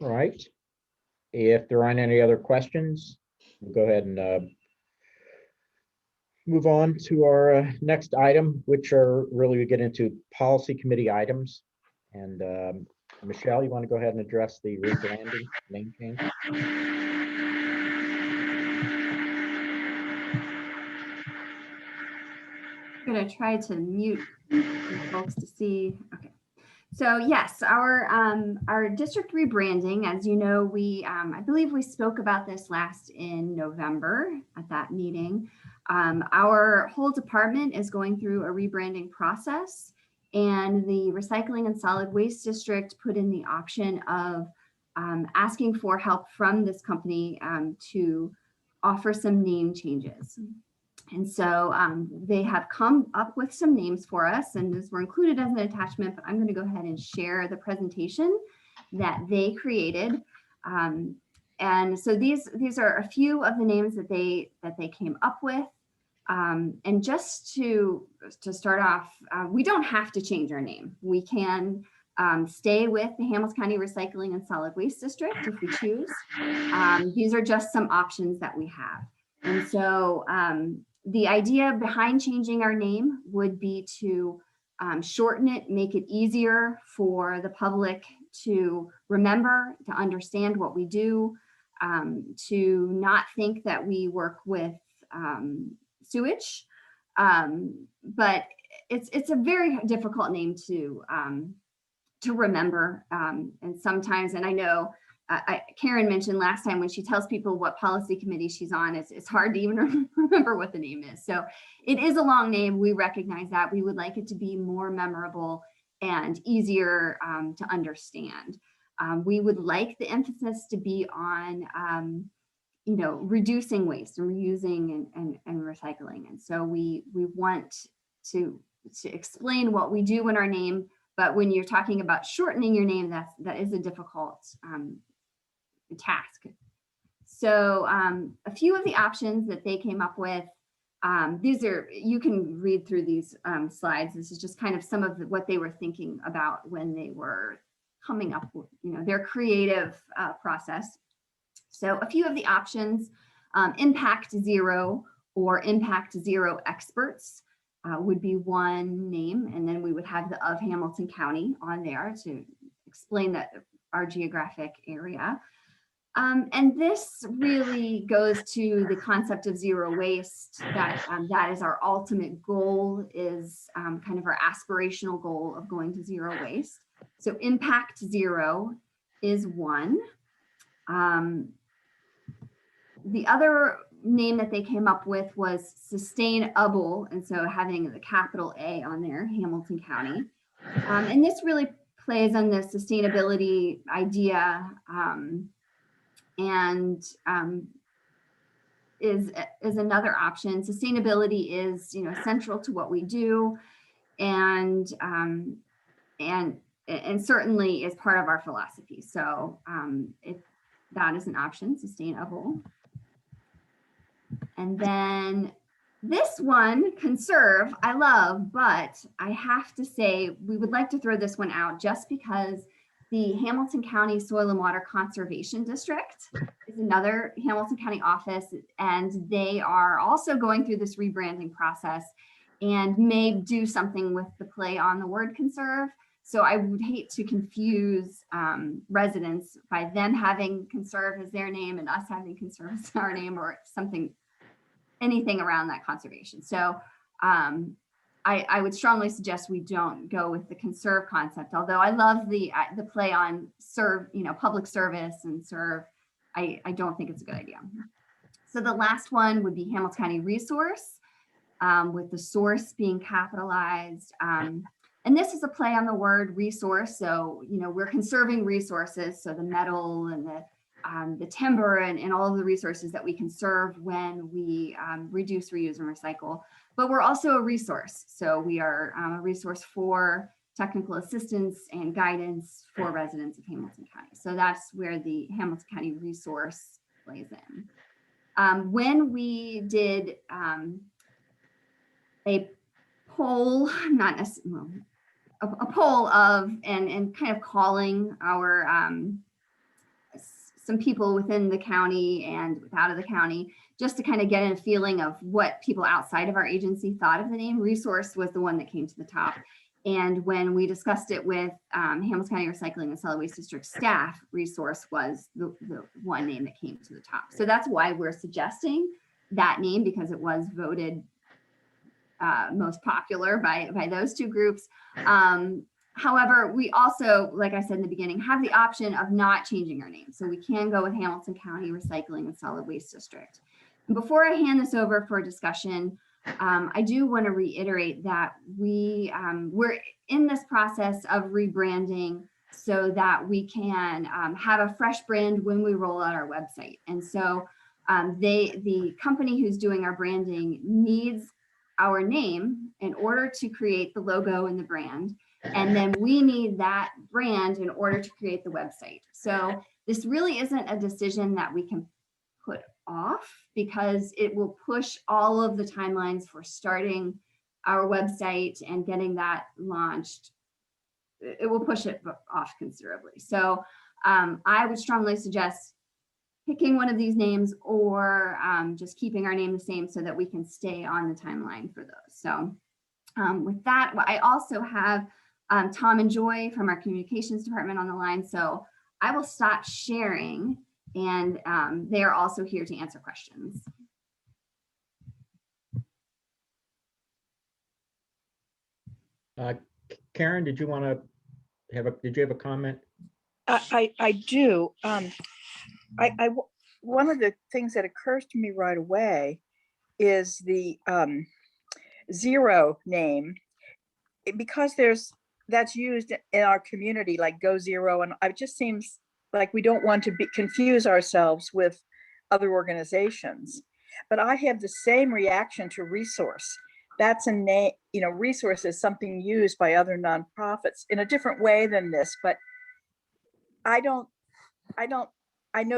All right. If there aren't any other questions, we'll go ahead and move on to our next item, which are really we get into policy committee items. And Michelle, you want to go ahead and address the rebranding name change? I'm going to try to mute folks to see. Okay. So yes, our district rebranding, as you know, we I believe we spoke about this last in November at that meeting. Our whole department is going through a rebranding process, and the Recycling and Solid Waste District put in the option of asking for help from this company to offer some name changes. And so they have come up with some names for us, and these were included as an attachment, but I'm going to go ahead and share the presentation that they created. And so these are a few of the names that they came up with. And just to start off, we don't have to change our name. We can stay with the Hamilton County Recycling and Solid Waste District if we choose. These are just some options that we have. And so the idea behind changing our name would be to shorten it, make it easier for the public to remember, to understand what we do, to not think that we work with sewage. But it's a very difficult name to remember. And sometimes, and I know Karen mentioned last time when she tells people what policy committee she's on, it's hard to even remember what the name is. So it is a long name. We recognize that. We would like it to be more memorable and easier to understand. We would like the emphasis to be on, reducing waste and reusing and recycling. And so we want to explain what we do in our name, but when you're talking about shortening your name, that is a difficult task. So a few of the options that they came up with, these are, you can read through these slides. This is just kind of some of what they were thinking about when they were coming up with, their creative process. So a few of the options, Impact Zero or Impact Zero Experts would be one name, and then we would have the of Hamilton County on there to explain that our geographic area. And this really goes to the concept of zero waste, that is our ultimate goal, is kind of our aspirational goal of going to zero waste. So Impact Zero is one. The other name that they came up with was Sustainable, and so having the capital A on there, Hamilton County. And this really plays on the sustainability idea, and is another option. Sustainability is central to what we do, and certainly is part of our philosophy. So that is an option, Sustainable. And then this one, Conserve, I love, but I have to say we would like to throw this one out just because the Hamilton County Soil and Water Conservation District is another Hamilton County office, and they are also going through this rebranding process and may do something with the play on the word conserve. So I would hate to confuse residents by them having conserve as their name and us having conserve as our name, or anything around that conservation. So I would strongly suggest we don't go with the conserve concept, although I love the play on serve, public service and serve. I don't think it's a good idea. So the last one would be Hamilton County Resource, with the source being capitalized. And this is a play on the word resource. So, we're conserving resources. So the metal and the timber and all of the resources that we conserve when we reduce, reuse, and recycle. But we're also a resource. So we are a resource for technical assistance and guidance for residents of Hamilton County. So that's where the Hamilton County Resource plays in. When we did a poll, not a poll of and kind of calling our some people within the county and out of the county, just to kind of get a feeling of what people outside of our agency thought of the name. R3Source was the one that came to the top. And when we discussed it with Hamilton County Recycling and Solid Waste District staff, R3Source was the one name that came to the top. So that's why we're suggesting that name, because it was voted most popular by those two groups. However, we also, like I said in the beginning, have the option of not changing our name. So we can go with Hamilton County Recycling and Solid Waste District. And before I hand this over for discussion, I do want to reiterate that we're in this process of rebranding so that we can have a fresh brand when we roll out our website. And so the company who's doing our branding needs our name in order to create the logo and the brand. And then we need that brand in order to create the website. So this really isn't a decision that we can put off, because it will push all of the timelines for starting our website and getting that launched. It will push it off considerably. So I would strongly suggest picking one of these names, or just keeping our name the same so that we can stay on the timeline for those. So with that, I also have Tom and Joy from our communications department on the line. So I will stop sharing, and they are also here to answer questions. Karen, did you want to did you have a comment? I do. One of the things that occurs to me right away is the zero name, because that's used in our community, like Go Zero, and it just seems like we don't want to confuse ourselves with other organizations. But I have the same reaction to R3Source. That's a name, R3Source is something used by other nonprofits in a different way than this, but I know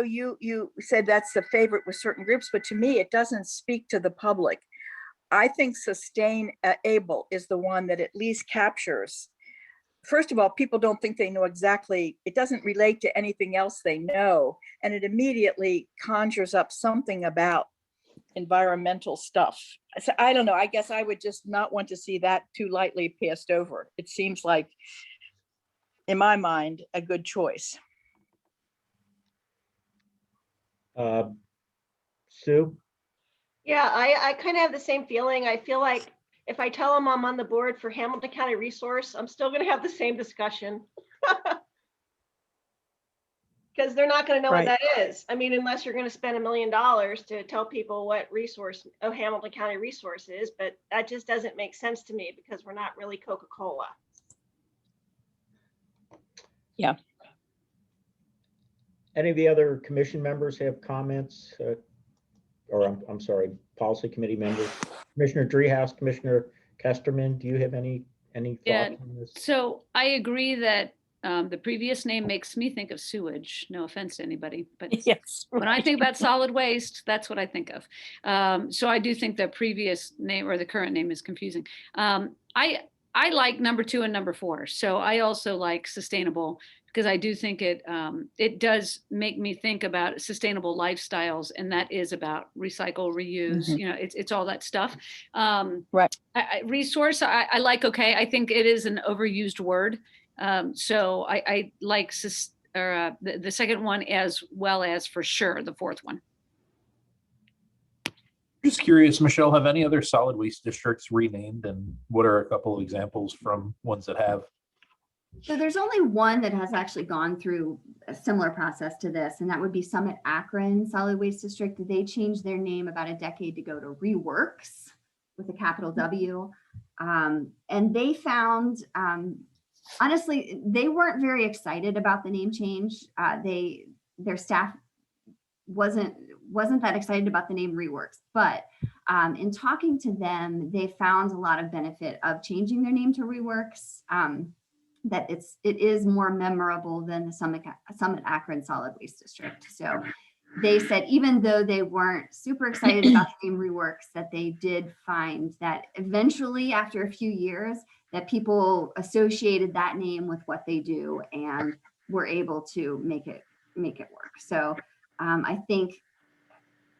you said that's the favorite with certain groups, but to me, it doesn't speak to the public. I think Sustainable is the one that at least captures. First of all, people don't think they know exactly, it doesn't relate to anything else they know, and it immediately conjures up something about environmental stuff. So I don't know, I guess I would just not want to see that too lightly passed over. It seems like, in my mind, a good choice. Sue? Yeah, I kind of have the same feeling. I feel like if I tell them I'm on the board for Hamilton County R3Source, I'm still going to have the same discussion. Because they're not going to know what that is. I mean, unless you're going to spend $1 million to tell people what Hamilton County R3Source is, but that just doesn't make sense to me, because we're not really Coca-Cola. Yeah. Any of the other commission members have comments? Or I'm sorry, policy committee members? Commissioner Driehaus, Commissioner Kesterman, do you have any thoughts on this? So I agree that the previous name makes me think of sewage. No offense to anybody, but yes, when I think about solid waste, that's what I think of. So I do think the previous name or the current name is confusing. I like number 2 and number 4. So I also like Sustainable, because I do think it does make me think about sustainable lifestyles, and that is about recycle, reuse. Mm-hmm. It's all that stuff. Right. R3Source, I like. Okay, I think it is an overused word. So I like the second one, as well as, for sure, the fourth one. Just curious, Michelle, have any other solid waste districts renamed, and what are a couple of examples from ones that have? So there's only one that has actually gone through a similar process to this, and that would be Summit Akron Solid Waste District. They changed their name about a decade ago to Reworks with a capital W. And they found, honestly, they weren't very excited about the name change. Their staff wasn't that excited about the name Reworks, but in talking to them, they found a lot of benefit of changing their name to Reworks. That it is more memorable than the Summit Akron Solid Waste District. So they said, even though they weren't super excited about the name Reworks, that they did find that eventually, after a few years, that people associated that name with what they do and were able to make it make it work. So I think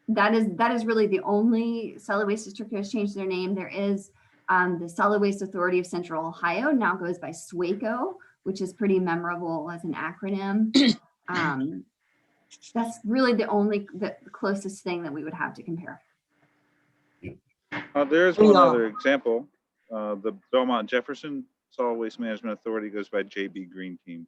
that is really the only solid waste district who has changed their name. There is the Solid Waste Authority of Central Ohio now goes by SWACO, which is pretty memorable as an acronym. That's really the closest thing that we would have to compare. There's one other example. The Belmont Jefferson Solid Waste Management Authority goes by JB Green Team.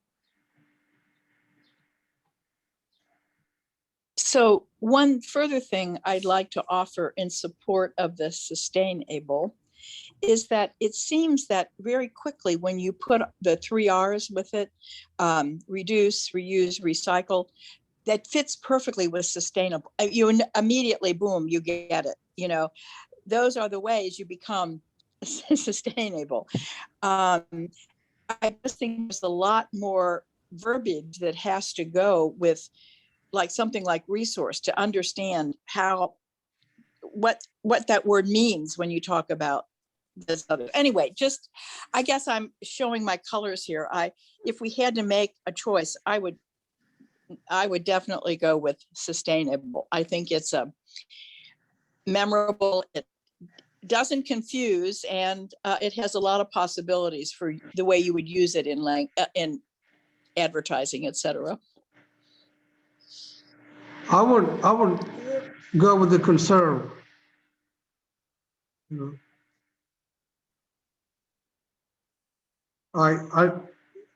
So one further thing I'd like to offer in support of the sustainable is that it seems that very quickly when you put the 3 R's with it, reduce, reuse, recycle, that fits perfectly with sustainable. You immediately, boom, you get it. You know, those are the ways you become sustainable. I just think there's a lot more verbiage that has to go with like something like resource to understand what that word means when you talk about this other. Anyway, just I guess I'm showing my colors here. If we had to make a choice, I would definitely go with sustainable. I think it's a memorable, it doesn't confuse, and it has a lot of possibilities for the way you would use it in advertising, etc. I would go with the conserve. You know, I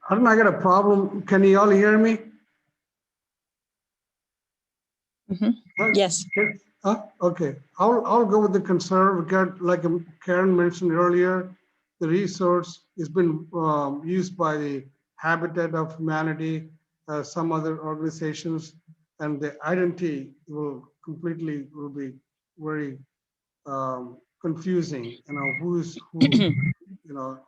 don't know, I got a problem. Can you all hear me? Yes. Okay, I'll go with the conserve. Like Karen mentioned earlier, the resource has been used by the Habitat of Humanity, some other organizations, and the identity will be very confusing. You know, who's who. You know,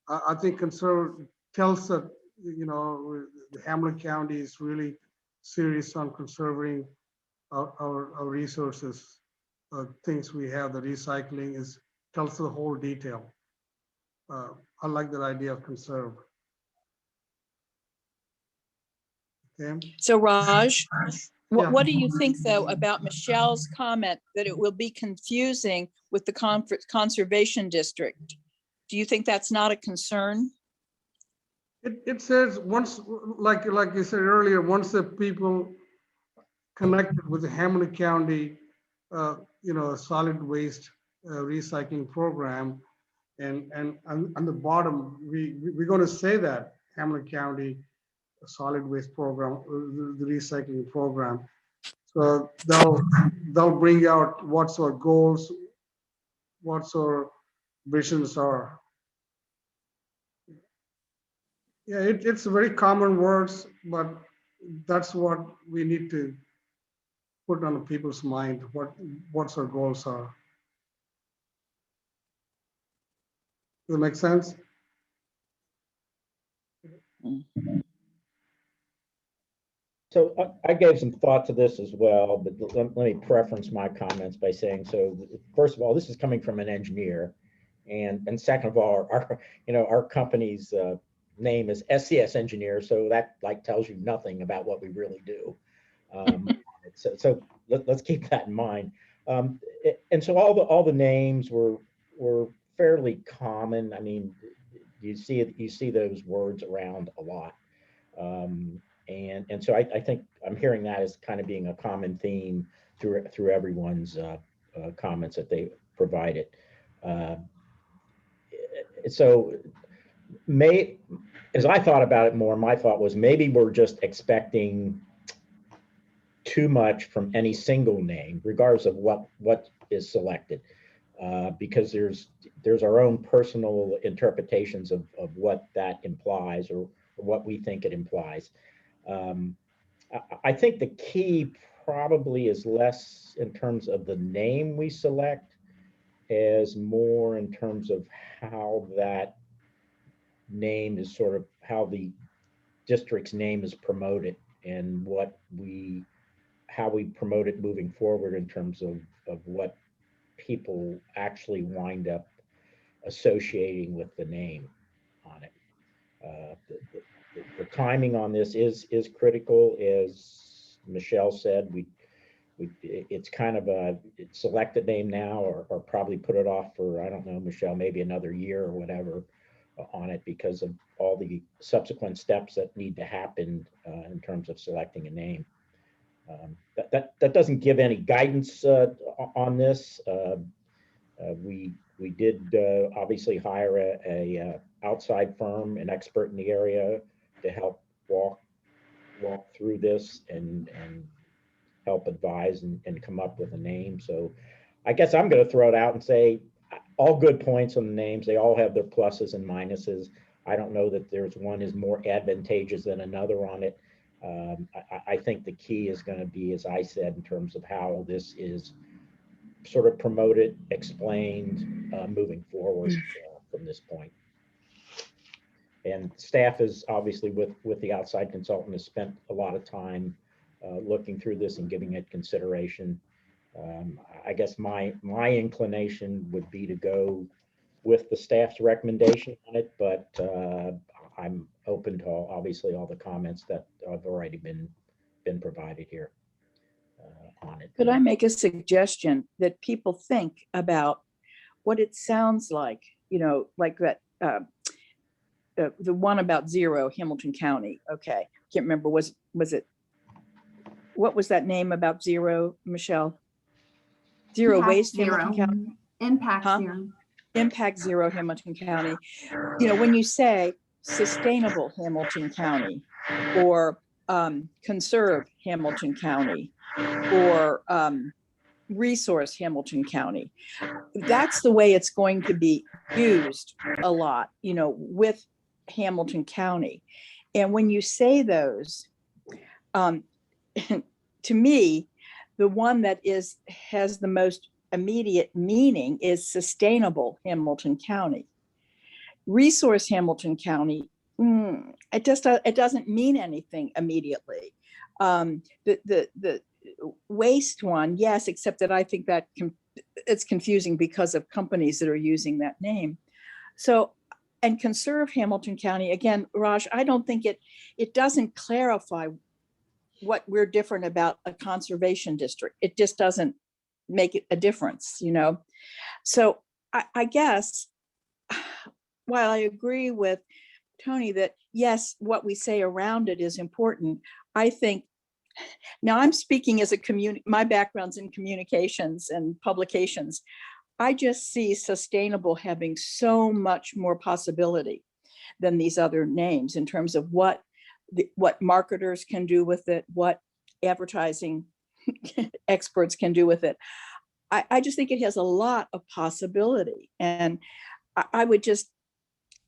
I think conserve tells that, you know, the Hamilton County is really serious on conserving our resources, things we have. The recycling tells the whole detail. I like that idea of conserve. Okay. So Raj, Yeah. what do you think though about Michelle's comment that it will be confusing with the conservation district? Do you think that's not a concern? It says once, like you said earlier, once the people connected with the Hamilton County, you know, solid waste recycling program, and on the bottom, we're going to say that Hamilton County solid waste program, the recycling program. So they'll bring out what's our goals, what's our visions are. Yeah, it's very common words, but that's what we need to put on people's mind, what's our goals are. Does that make sense? So I gave some thought to this as well, but let me preference my comments by saying, so first of all, this is coming from an engineer, and second of all, our company's name is SCS Engineer, so that like tells you nothing about what we really do. So let's keep that in mind. And so all the names were fairly common. I mean, you see those words around a lot. And so I think I'm hearing that as kind of being a common theme through everyone's comments that they provided. So as I thought about it more, my thought was maybe we're just expecting too much from any single name, regardless of what is selected, because there's our own personal interpretations of what that implies or what we think it implies. I think the key probably is less in terms of the name we select, as more in terms of how that name is sort of how the district's name is promoted and how we promote it moving forward in terms of what people actually wind up associating with the name on it. the timing on this is critical, as Michelle said. It's kind of a select a name now, or probably put it off for, I don't know, Michelle, maybe another year or whatever on it, because of all the subsequent steps that need to happen in terms of selecting a name. That doesn't give any guidance on this. We did obviously hire a outside firm, an expert in the area, to help walk through this and help advise and come up with a name. So I guess I'm going to throw it out and say all good points on the names. They all have their pluses and minuses. I don't know that there's one is more advantageous than another on it. I think the key is going to be, as I said, in terms of how this is sort of promoted, explained, moving forward from this point. And staff is obviously with the outside consultant has spent a lot of time looking through this and giving it consideration. I guess my inclination would be to go with the staff's recommendation on it, but I'm open to obviously all the comments that have already been provided here on it. Could I make a suggestion that people think about what it sounds like, like that, the one about zero, Hamilton County. Okay, can't remember, was it, what was that name about zero, Michelle? Zero Impact waste, zero. Hamilton County? Impact Huh? zero. Impact zero, Hamilton County. When you say sustainable Hamilton County, or conserve Hamilton County, or resource Hamilton County, that's the way it's going to be used a lot, with Hamilton County. And when you say those, to me, the one that has the most immediate meaning is sustainable Hamilton County. Resource Hamilton County, it doesn't mean anything immediately. The waste one, yes, except that I think that it's confusing because of companies that are using that name. So, and conserve Hamilton County, again, Raj, I don't think it doesn't clarify what we're different about a conservation district. It just doesn't make it a difference, So I guess, while I agree with Tony that yes, what we say around it is important, I think, now I'm speaking as my background's in communications and publications. I just see sustainable having so much more possibility than these other names in terms of what marketers can do with it, what advertising experts can do with it. I just think it has a lot of possibility. And I would just,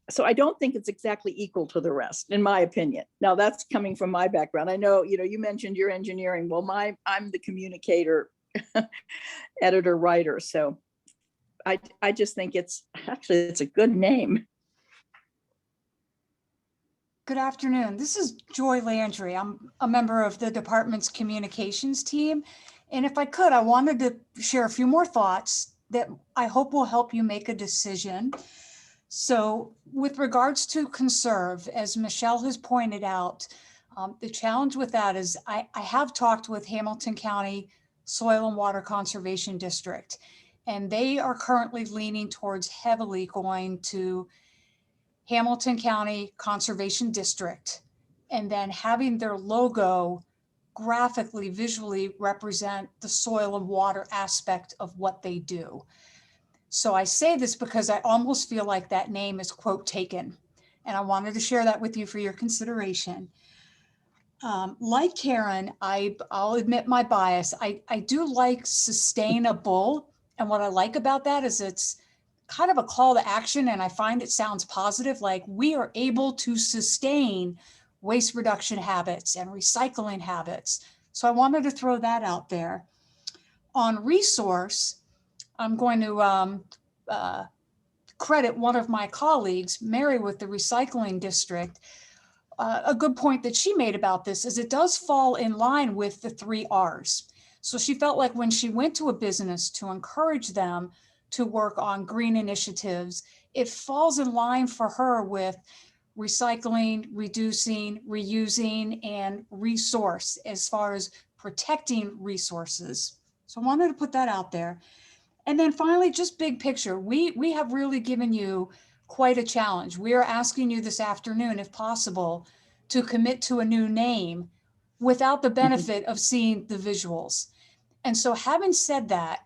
so I don't think it's exactly equal to the rest, in my opinion. Now that's coming from my background. I know, you mentioned your engineering. Well, I'm the communicator, editor, writer. So I just think it's a good name. Good afternoon. This is Joy Landry. I'm a member of the department's communications team. And if I could, I wanted to share a few more thoughts that I hope will help you make a decision. So with regards to conserve, as Michelle has pointed out, the challenge with that is I have talked with Hamilton County Soil and Water Conservation District, and they are currently leaning towards heavily going to Hamilton County Conservation District, and then having their logo graphically, visually represent the soil and water aspect of what they do. So I say this because I almost feel like that name is quote taken, and I wanted to share that with you for your consideration. Like Karen, I'll admit my bias. I do like sustainable, and what I like about that is it's kind of a call to action, and I find it sounds positive, like we are able to sustain waste reduction habits and recycling habits. So I wanted to throw that out there. On resource, I'm going to credit one of my colleagues, Mary with the recycling district. A good point that she made about this is it does fall in line with the 3 R's. So she felt like when she went to a business to encourage them to work on green initiatives, it falls in line for her with recycling, reducing, reusing, and resource as far as protecting resources. So I wanted to put that out there. And then finally, just big picture, we have really given you quite a challenge. We are asking you this afternoon, if possible, to commit to a new name without the benefit of seeing the visuals. And so having said that,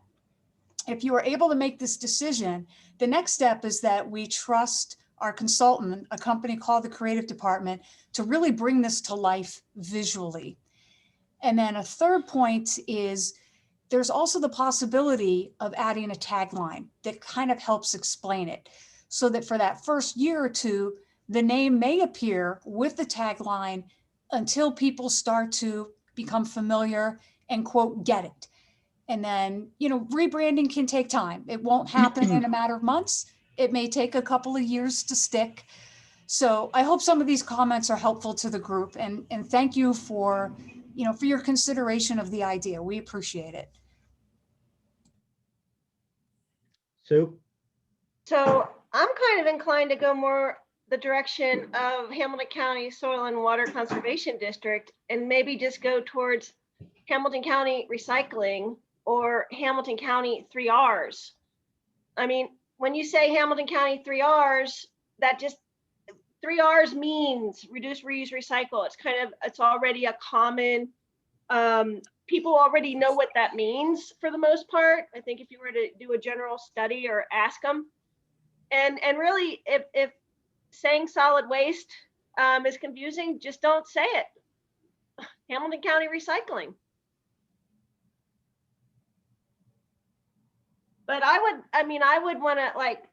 if you are able to make this decision, the next step is that we trust our consultant, a company called the Creative Department, to really bring this to life visually. And then a third point is there's also the possibility of adding a tagline that kind of helps explain it, so that for that first year or two, the name may appear with the tagline until people start to become familiar and, quote, get it. And then, you know, rebranding can take time. It won't happen in a matter of months. It may take a couple of years to stick. So I hope some of these comments are helpful to the group, and thank you for, you know, for your consideration of the idea. We appreciate it. Sue? So I'm kind of inclined to go more the direction of Hamilton County Soil and Water Conservation District, and maybe just go towards Hamilton County Recycling or Hamilton County 3Rs. I mean, when you say Hamilton County 3Rs, that just 3Rs means reduce, reuse, recycle. It's kind of, it's already a common, people already know what that means for the most part. I think if you were to do a general study or ask them, and really, if saying solid waste is confusing, just don't say it. Hamilton County Recycling. But I would want to, like,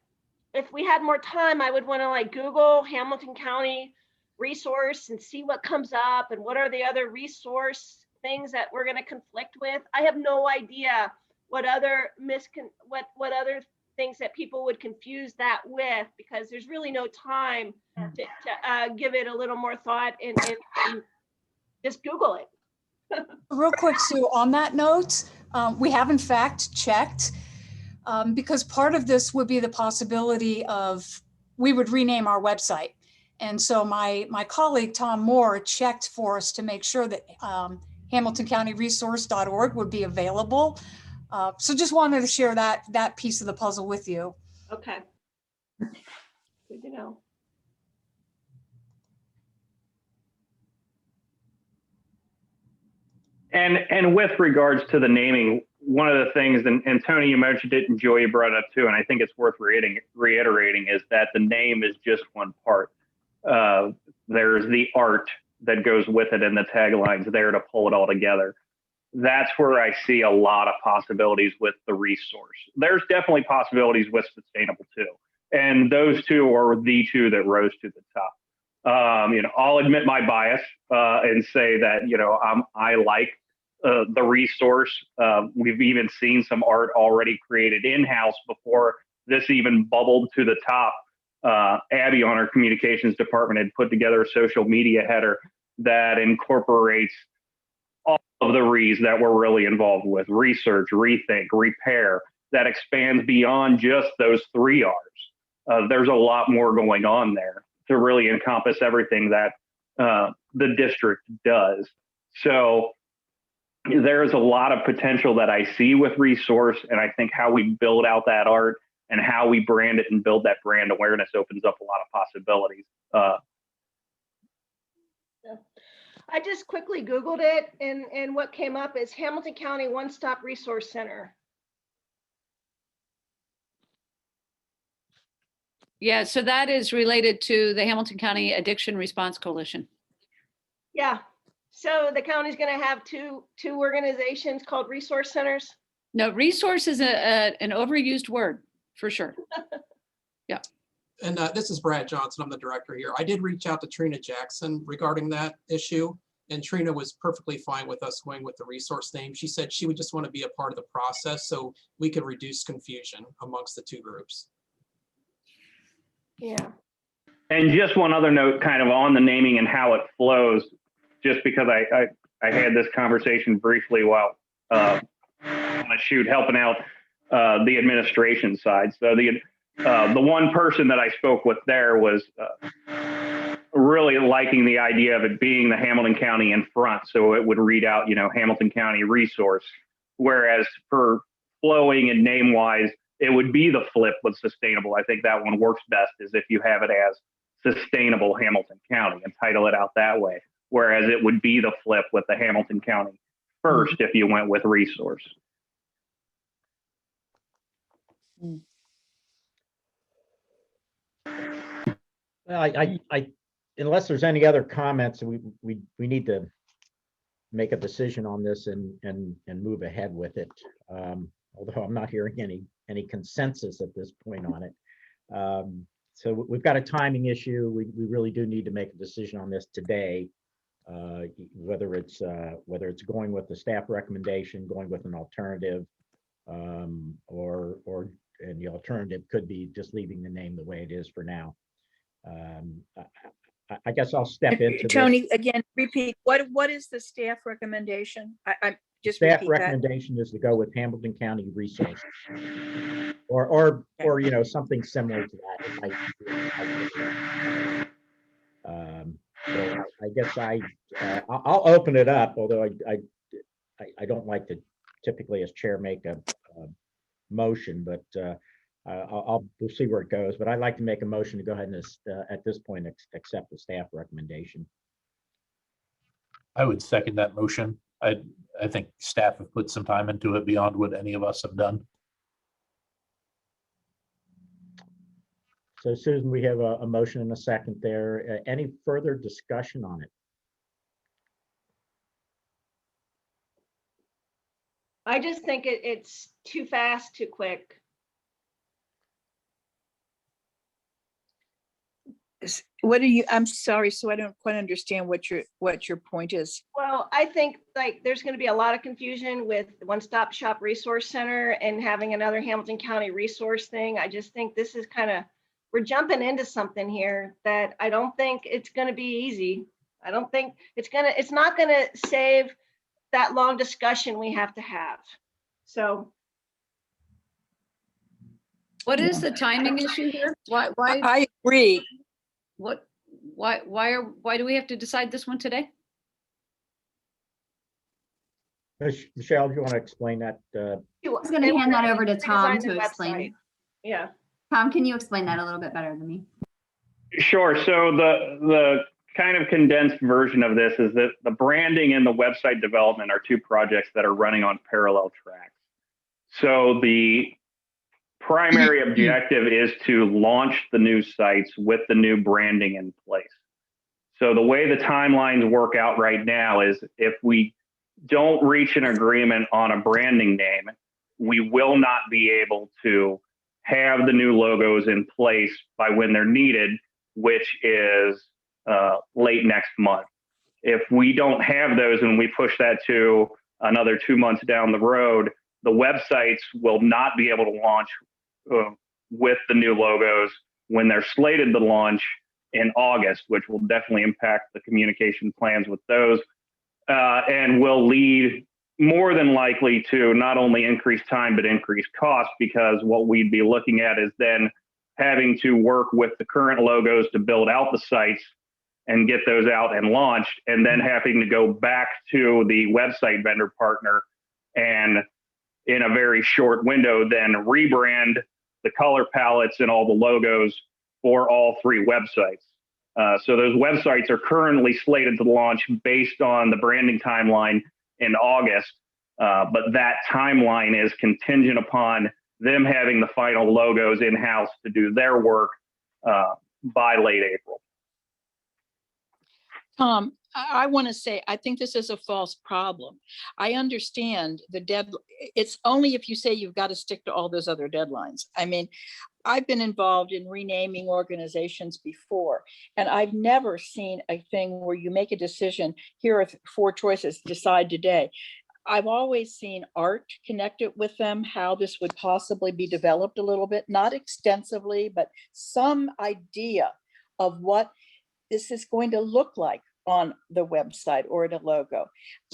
if we had more time, I would want to like Google Hamilton County resource and see what comes up and what are the other resource things that we're going to conflict with. I have no idea what other what other things that people would confuse that with, because there's really no time to give it a little more thought and just Google it. Real quick, Sue, on that note, we have in fact checked, because part of this would be the possibility of, we would rename our website. And so my colleague, Tom Moore, checked for us to make sure that HamiltonCountyResource.org would be available. So just wanted to share that piece of the puzzle with you. Okay. Good to know. And with regards to the naming, one of the things, and Tony, you mentioned it and Joy, you brought it up too, and I think it's worth reiterating, is that the name is just one part. There's the art that goes with it and the taglines there to pull it all together. That's where I see a lot of possibilities with the resource. There's definitely possibilities with sustainable too. And those two are the two that rose to the top. You know, I'll admit my bias and say that, you know, I like the resource. We've even seen some art already created in-house before this even bubbled to the top. Abby on our communications department had put together a social media header that incorporates all of the re's that we're really involved with: research, rethink, repair, that expands beyond just those 3 R's. There's a lot more going on there to really encompass everything that the district does. So there is a lot of potential that I see with resource, and I think how we build out that art and how we brand it and build that brand awareness opens up a lot of possibilities. I just quickly Googled it, and what came up is Hamilton County One-Stop Resource Center. Yeah, so that is related to the Hamilton County Addiction Response Coalition. Yeah, so the county's going to have two organizations called resource centers. No, resource is an overused word for sure. Yeah. And this is Brad Johnson. I'm the director here. I did reach out to Trina Jackson regarding that issue, and Trina was perfectly fine with us going with the resource name. She said she would just want to be a part of the process so we could reduce confusion amongst the two groups. Yeah. And just one other note kind of on the naming and how it flows, just because I had this conversation briefly while on a shoot helping out the administration side. So the one person that I spoke with there was really liking the idea of it being the Hamilton County in front. So it would read out, you know, Hamilton County Resource. Whereas for flowing and name wise, it would be the flip with sustainable. I think that one works best is if you have it as sustainable Hamilton County and title it out that way. Whereas it would be the flip with the Hamilton County first if you went with resource. Well, I unless there's any other comments, we need to make a decision on this and move ahead with it. Although I'm not hearing any consensus at this point on it. So we've got a timing issue. We really do need to make a decision on this today. Whether it's going with the staff recommendation, going with an alternative, and the alternative could be just leaving the name the way it is for now. I guess I'll step into Tony, this. again, repeat, what is the staff recommendation? I just Staff repeat that. recommendation is to go with Hamilton County Resources, or you know, something similar to that. It might be, so I guess I'll open it up, although I don't like to typically as chair make a motion, but we'll see where it goes. But I'd like to make a motion to go ahead and at this point accept the staff recommendation. I would second that motion. I think staff have put some time into it beyond what any of us have done. So Susan, we have a motion and a second there. Any further discussion on it? I just think it's too fast, too quick. What do you, I'm sorry, so I don't quite understand what your point is. Well, I think like there's going to be a lot of confusion with one-stop shop resource center and having another Hamilton County resource thing. I just think this is we're jumping into something here that I don't think it's going to be easy. I don't think it's not going to save that long discussion we have to have. So. What is the timing issue here? Why I agree. Why do we have to decide this one today? Michelle, do you want to explain that? I was going to hand that over to Tom to explain. Yeah. Tom, can you explain that a little bit better than me? Sure. So the kind of condensed version of this is that the branding and the website development are two projects that are running on parallel tracks. So the primary objective is to launch the new sites with the new branding in place. So the way the timelines work out right now is if we don't reach an agreement on a branding name, we will not be able to have the new logos in place by when they're needed, which is late next month. If we don't have those and we push that to another 2 months down the road, the websites will not be able to launch with the new logos when they're slated to launch in August, which will definitely impact the communication plans with those and will lead more than likely to not only increased time, but increased cost, because what we'd be looking at is then having to work with the current logos to build out the sites and get those out and launched, and then having to go back to the website vendor partner and in a very short window, then rebrand the color palettes and all the logos for all three websites. So those websites are currently slated to launch based on the branding timeline in August, but that timeline is contingent upon them having the final logos in-house to do their work by late April. Tom, I want to say, I think this is a false problem. I understand it's only if you say you've got to stick to all those other deadlines. I mean, I've been involved in renaming organizations before, and I've never seen a thing where you make a decision, here are 4 choices, decide today. I've always seen art connected with them, how this would possibly be developed a little bit, not extensively, but some idea of what this is going to look like on the website or in a logo.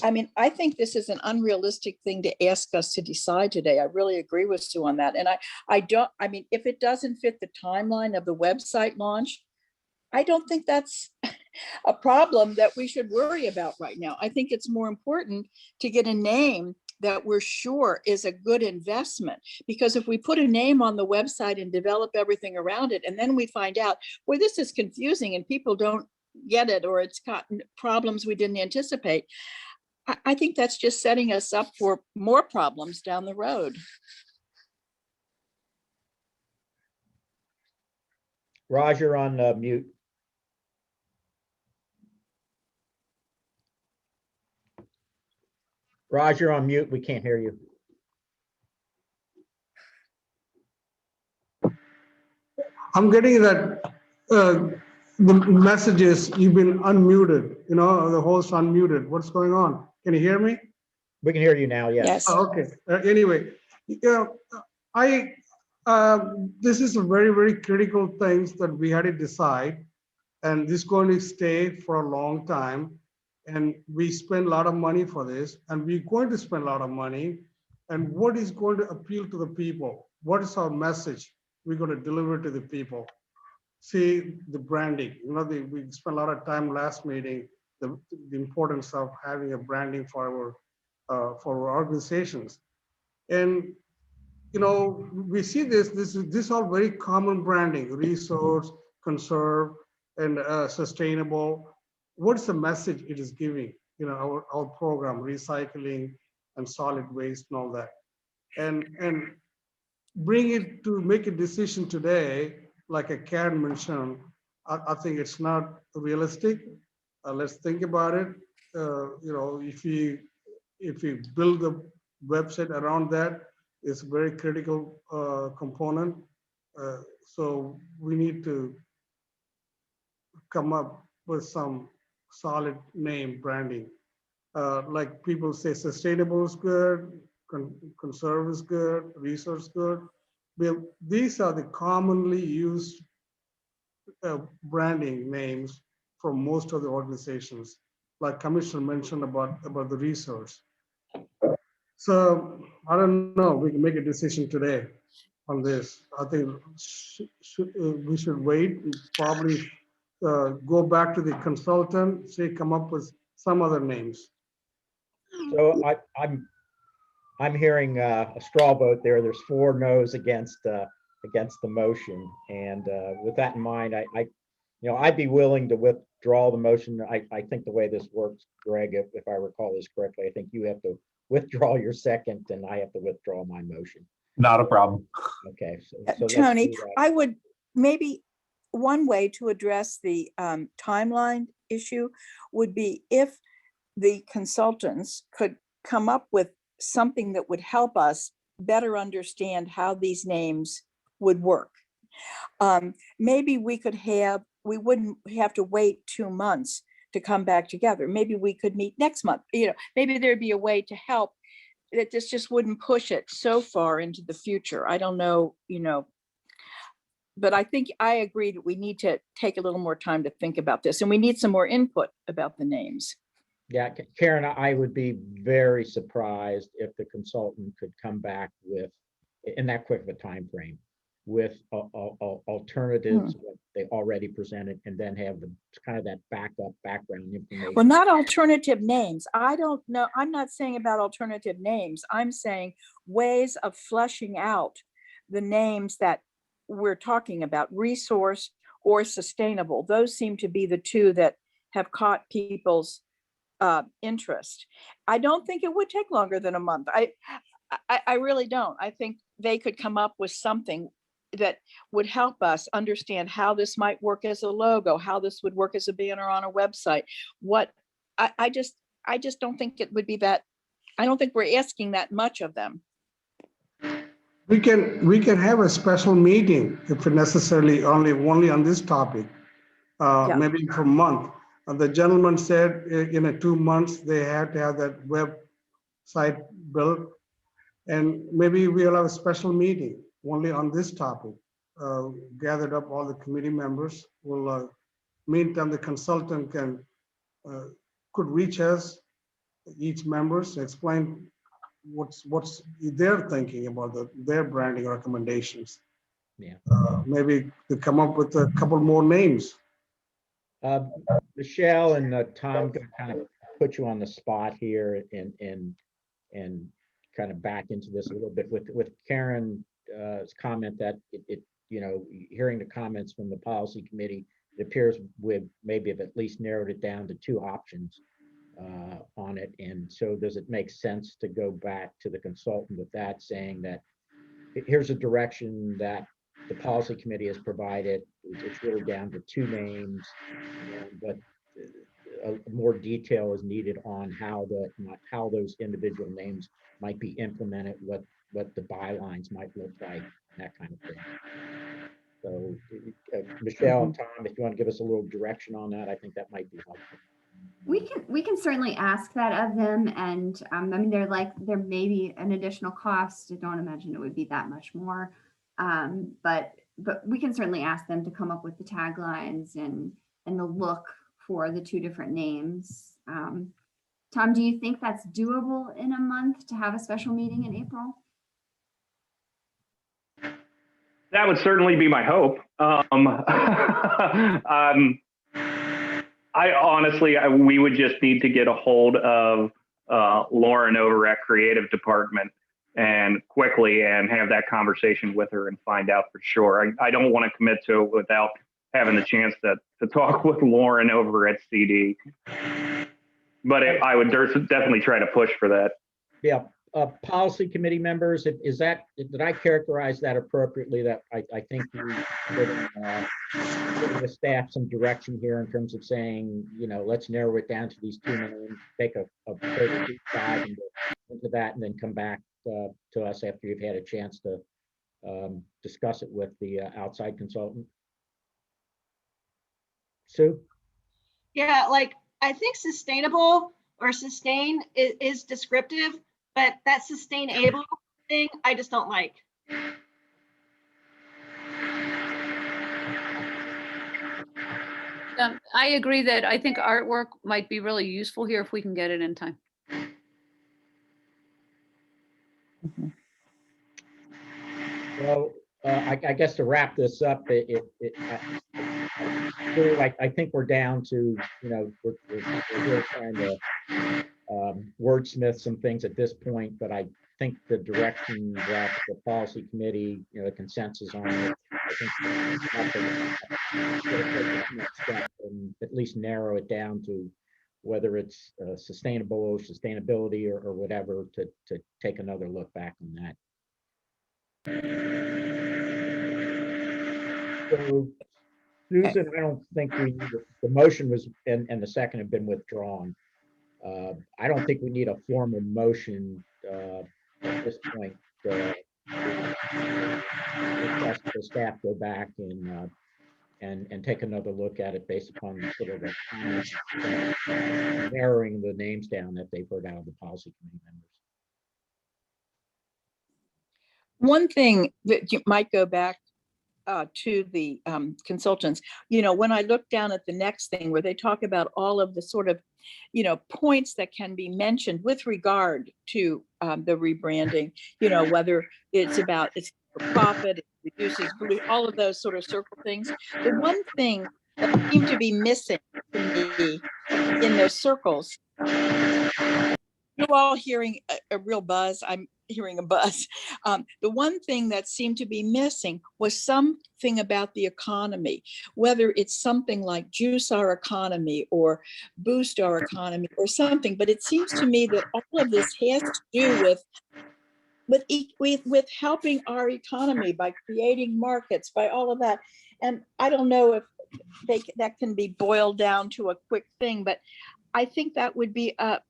I mean, I think this is an unrealistic thing to ask us to decide today. I really agree with Sue on that. And I mean, if it doesn't fit the timeline of the website launch, I don't think that's a problem that we should worry about right now. I think it's more important to get a name that we're sure is a good investment. Because if we put a name on the website and develop everything around it, and then we find out, well, this is confusing and people don't get it, or it's got problems we didn't anticipate, I think that's just setting us up for more problems down the road. Raj, you're on mute. Raj, you're on mute. We can't hear you. I'm getting that the messages, you've been unmuted, you know, the host unmuted. What's going on? Can you hear me? We can hear you now, yes. Yes. Oh, okay. Anyway, this is a very, very critical things that we had to decide, and this is going to stay for a long time. And we spend a lot of money for this, and we're going to spend a lot of money. And what is going to appeal to the people? What is our message we're going to deliver to the people? See, the branding, you know, we spent a lot of time last meeting, the importance of having a branding for our organizations. And, you know, we see this all very common branding: resource, conserve, and sustainable. What's the message it is giving? You know, our program, recycling and solid waste and all that. And bring it to make a decision today, like a Karen mentioned, I think it's not realistic. Let's think about it. You know, if you build the website around that, it's a very critical component. So we need to come up with some solid name branding. Like people say, sustainable is good, conserve is good, resource good. These are the commonly used branding names for most of the organizations, like Commissioner mentioned about the resource. So I don't know, we can make a decision today on this. I think we should wait, probably go back to the consultant, say, come up with some other names. So I'm hearing a straw vote there. There's 4 no's against the motion. And with that in mind, I'd be willing to withdraw the motion. I think the way this works, Greg, if I recall this correctly, I think you have to withdraw your second and I have to withdraw my motion. Not a problem. Okay. So let's Tony, do that. I would maybe, one way to address the timeline issue would be if the consultants could come up with something that would help us better understand how these names would work. Maybe we wouldn't have to wait 2 months to come back together. Maybe we could meet next month. You know, maybe there'd be a way to help that this just wouldn't push it so far into the future. I don't know, you know, but I think I agree that we need to take a little more time to think about this, and we need some more input about the names. Yeah, Karen, I would be very surprised if the consultant could come back with, in that quick of a time frame, with alternatives what they already presented, and then have the kind of that background information. Well, not alternative names. I don't know. I'm not saying about alternative names. I'm saying ways of fleshing out the names that we're talking about, resource or sustainable. Those seem to be the 2 that have caught people's interest. I don't think it would take longer than a month. I really don't. I think they could come up with something that would help us understand how this might work as a logo, how this would work as a banner on a website. I just don't think it would be that. I don't think we're asking that much of them. We can have a special meeting if necessarily only on this topic, maybe for a month. The gentleman said in 2 months they had to have that website built, and maybe we'll have a special meeting only on this topic. Gathered up all the committee members. Will meantime the consultant could reach us, each members, explain what's they're thinking about their branding recommendations. Yeah. Maybe to come up with a couple more names Uh, Michelle and Tom gonna kind of put you on the spot here and kind of back into this a little bit with Karen's comment that hearing the comments from the policy committee, it appears we maybe have at least narrowed it down to two options on it. And so does it make sense to go back to the consultant with that, saying that here's a direction that the policy committee has provided. It's really down to two names, but more detail is needed on how those individual names might be implemented, what the bylines might look like, that kind of thing. So Michelle and Tom, if you want to give us a little direction on that, I think that might be helpful. We can certainly ask that of them, and I mean, there may be an additional cost. I don't imagine it would be that much more, but we can certainly ask them to come up with the taglines and the look for the two different names. Tom, do you think that's doable in a month to have a special meeting in April? That would certainly be my hope. I honestly, we would just need to get a hold of Lauren over at Creative Department and quickly and have that conversation with her and find out for sure. I don't want to commit to it without having the chance to talk with Lauren over at CD. But I would definitely try to push for that. Yeah. Policy committee members, did I characterize that appropriately? That I think we're giving the staff some direction here in terms of saying, let's narrow it down to these two names, take a further deep dive into that, and then come back to us after you've had a chance to discuss it with the outside consultant. Sue? Yeah, like I think sustainable or sustain is descriptive, but that sustainable thing, I just don't like. I agree that I think artwork might be really useful here if we can get it in time. Well, I guess to wrap this up, I think we're down to, we're really trying to wordsmith some things at this point, but I think the direction that the policy committee, the consensus on it, I think next step and at least narrow it down to whether it's sustainable or sustainability or whatever, to take another look back on that. So, Susan, I don't think the motion was, and the second have been withdrawn. I don't think we need a formal motion at this point. Request the staff go back and take another look at it based upon sort of the comments, narrowing the names down that they've heard out of the policy committee members. One thing that you might go back to the consultants, when I look down at the next thing where they talk about all of the sort of, points that can be mentioned with regard to the rebranding, whether it's about it's for profit, it reduces pollution, all of those sort of circle things. The one thing that seemed to be missing to me in those circles, you're all hearing a real buzz. I'm hearing a buzz. The one thing that seemed to be missing was something about the economy, whether it's something like juice our economy or boost our economy or something. But it seems to me that all of this has to do with helping our economy by creating markets, by all of that. And I don't know if that can be boiled down to a quick thing, but I think that would be a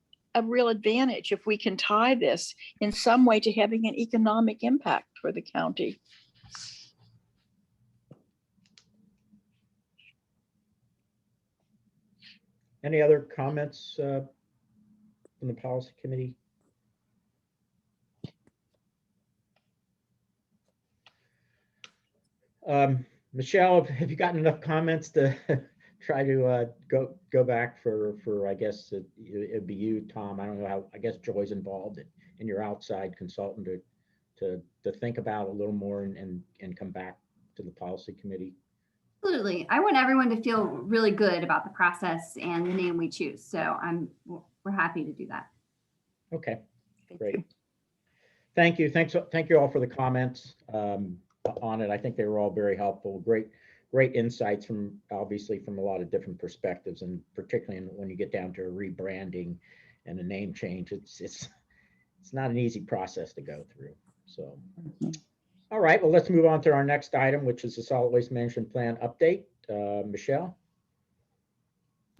real advantage if we can tie this in some way to having an economic impact for the county. Any other comments from the policy committee? Michelle, have you gotten enough comments to try to go back for I guess it'd be you, Tom. I don't know how. I guess Joy's involved in your outside consultant to think about a little more and come back to the policy committee. Absolutely. I want everyone to feel really good about the process and the name we choose. So we're happy to do that. Okay, Thank great. you. Thank you. Thank you all for the comments on it. I think they were all very helpful. Great insights from, obviously, from a lot of different perspectives, and particularly when you get down to a rebranding and a name change, it's not an easy process to go through. So, all right, well, let's move on to our next item, which is the solid waste management plan update. Michelle?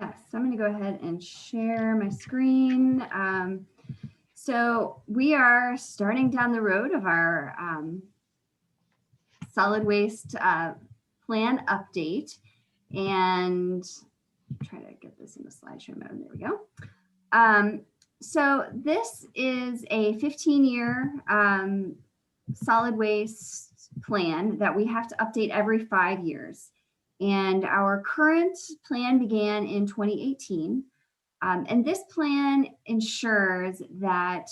Yes, I'm going to go ahead and share my screen. So we are starting down the road of our solid waste plan update, and try to get this in the slideshow mode. There we go. So this is a 15-year solid waste plan that we have to update every 5 years. And our current plan began in 2018. And this plan ensures that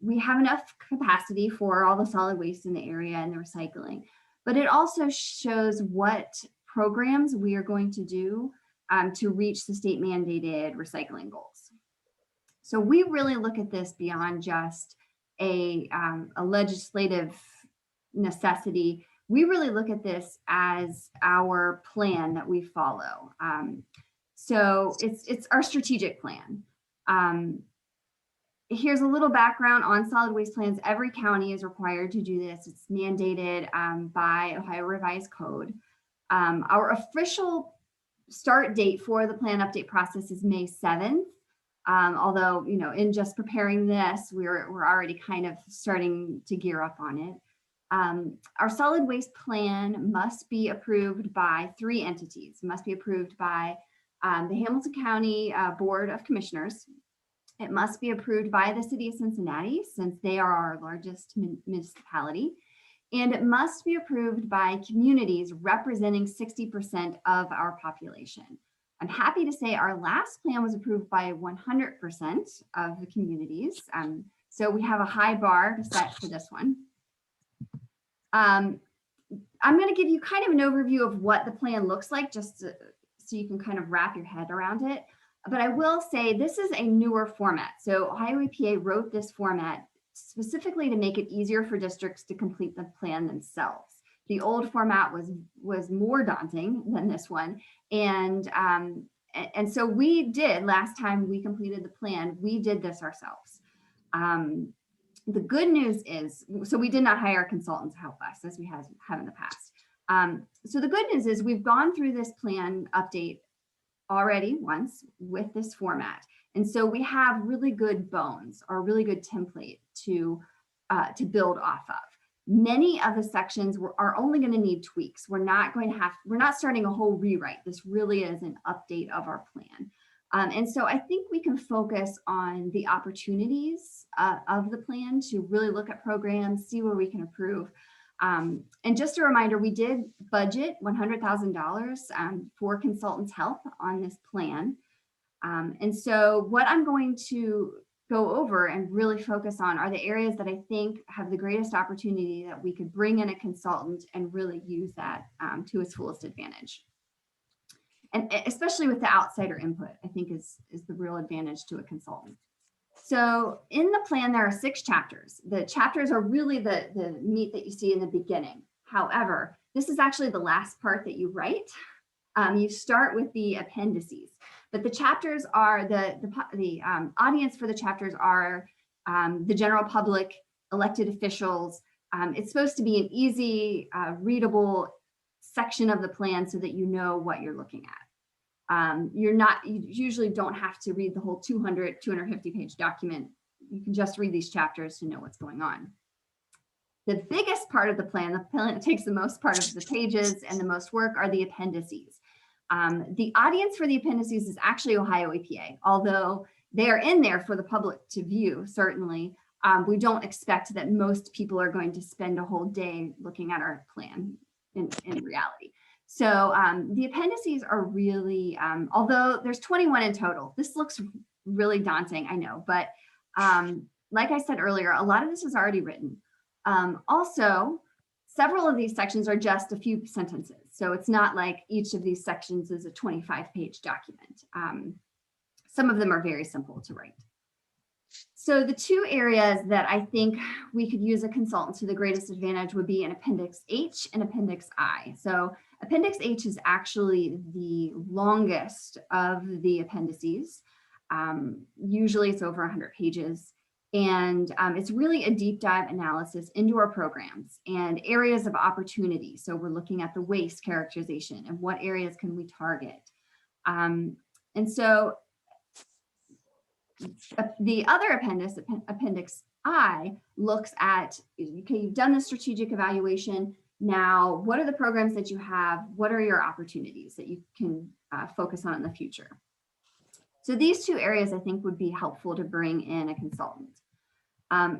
we have enough capacity for all the solid waste in the area and the recycling. But it also shows what programs we are going to do to reach the state mandated recycling goals. So we really look at this beyond just a legislative necessity. We really look at this as our plan that we follow. So it's our strategic plan. Here's a little background on solid waste plans. Every county is required to do this. It's mandated by Ohio Revised Code. Our official start date for the plan update process is May 7th. Although, you know, in just preparing this, we're already kind of starting to gear up on it. Our solid waste plan must be approved by 3 entities. It must be approved by the Hamilton County Board of Commissioners. It must be approved by the city of Cincinnati, since they are our largest municipality. And it must be approved by communities representing 60% of our population. I'm happy to say our last plan was approved by 100% of the communities. So we have a high bar to set for this one. I'm going to give you kind of an overview of what the plan looks like, just so you can kind of wrap your head around it. But I will say this is a newer format. So Ohio EPA wrote this format specifically to make it easier for districts to complete the plan themselves. The old format was more daunting than this one. And so we did, last time we completed the plan, we did this ourselves. The good news is, so we did not hire a consultant to help us, as we have in the past. So the good news is we've gone through this plan update already once with this format. And so we have really good bones, or really good template to build off of. Many of the sections are only going to need tweaks. We're not starting a whole rewrite. This really is an update of our plan. And so I think we can focus on the opportunities of the plan to really look at programs, see where we can improve. And just a reminder, we did budget $100,000 for consultants' help on this plan. And so what I'm going to go over and really focus on are the areas that I think have the greatest opportunity that we could bring in a consultant and really use that to its fullest advantage. And especially with the outsider input, I think is the real advantage to a consultant. So in the plan, there are 6 chapters. The chapters are really the meat that you see in the beginning. However, this is actually the last part that you write. You start with the appendices, but the chapters are the audience for the chapters are the general public, elected officials. It's supposed to be an easy, readable section of the plan so that you know what you're looking at. You usually don't have to read the whole 250 page document. You can just read these chapters to know what's going on. The biggest part of the plan that takes the most part of the pages and the most work, are the appendices. The audience for the appendices is actually Ohio EPA, although they are in there for the public to view, certainly. We don't expect that most people are going to spend a whole day looking at our plan in reality. So the appendices are really, although there's 21 in total, this looks really daunting, I know, but like I said earlier, a lot of this is already written. Also, several of these sections are just a few sentences. So it's not like each of these sections is a 25-page document. Some of them are very simple to write. So the two areas that I think we could use a consultant to the greatest advantage would be in Appendix H and Appendix I. So Appendix H is actually the longest of the appendices. Usually it's over 100 pages. And it's really a deep dive analysis into our programs and areas of opportunity. So we're looking at the waste characterization and what areas can we target. And so the other Appendix I, looks at, okay, you've done the strategic evaluation. Now, what are the programs that you have? What are your opportunities that you can focus on in the future? So these two areas I think would be helpful to bring in a consultant.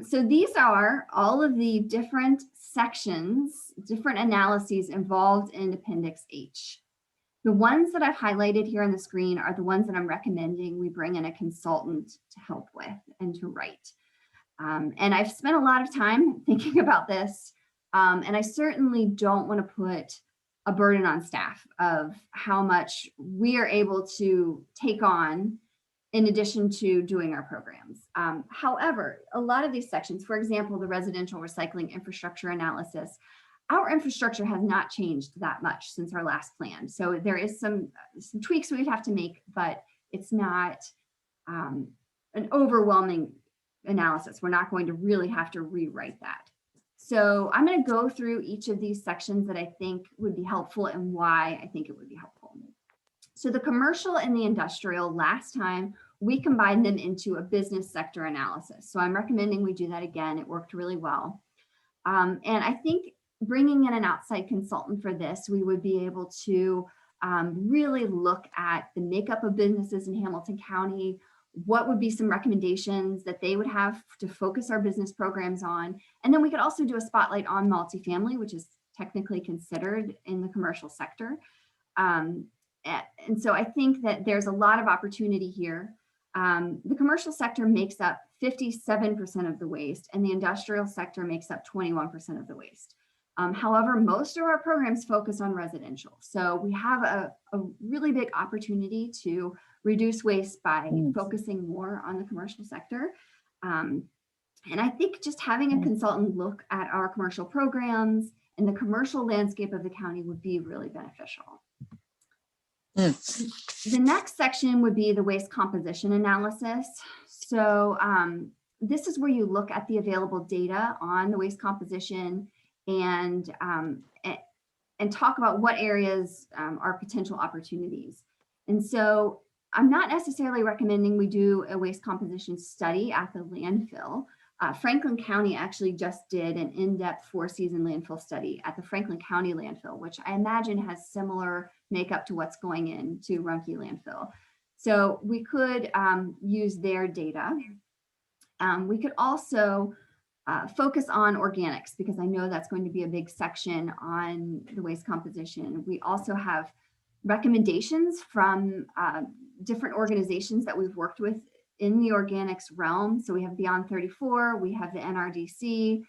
So these are all of the different sections, different analyses involved in Appendix H. The ones that I've highlighted here on the screen are the ones that I'm recommending we bring in a consultant to help with and to write. And I've spent a lot of time thinking about this, and I certainly don't want to put a burden on staff of how much we are able to take on in addition to doing our programs. However, a lot of these sections, for example, the residential recycling infrastructure analysis, our infrastructure has not changed that much since our last plan. So there is some tweaks we'd have to make, but it's not an overwhelming analysis. We're not going to really have to rewrite that. So I'm going to go through each of these sections that I think would be helpful and why I think it would be helpful. So the commercial and the industrial, last time we combined them into a business sector analysis. So I'm recommending we do that again. It worked really well. And I think bringing in an outside consultant for this, we would be able to really look at the makeup of businesses in Hamilton County, what would be some recommendations that they would have to focus our business programs on. And then we could also do a spotlight on multifamily, which is technically considered in the commercial sector. And so I think that there's a lot of opportunity here. The commercial sector makes up 57% of the waste, and the industrial sector makes up 21% of the waste. However, most of our programs focus on residential. So we have a really big opportunity to reduce waste by focusing more on the commercial sector. And I think just having a consultant look at our commercial programs and the commercial landscape of the county would be really beneficial. The next section would be the waste composition analysis. So this is where you look at the available data on the waste composition and talk about what areas are potential opportunities. And so I'm not necessarily recommending we do a waste composition study at the landfill. Franklin County actually just did an in-depth 4-season landfill study at the Franklin County landfill, which I imagine has similar makeup to what's going into Rumpke landfill. So we could use their data. We could also focus on organics, because I know that's going to be a big section on the waste composition. We also have recommendations from different organizations that we've worked with in the organics realm. So we have Beyond 34, we have the NRDC,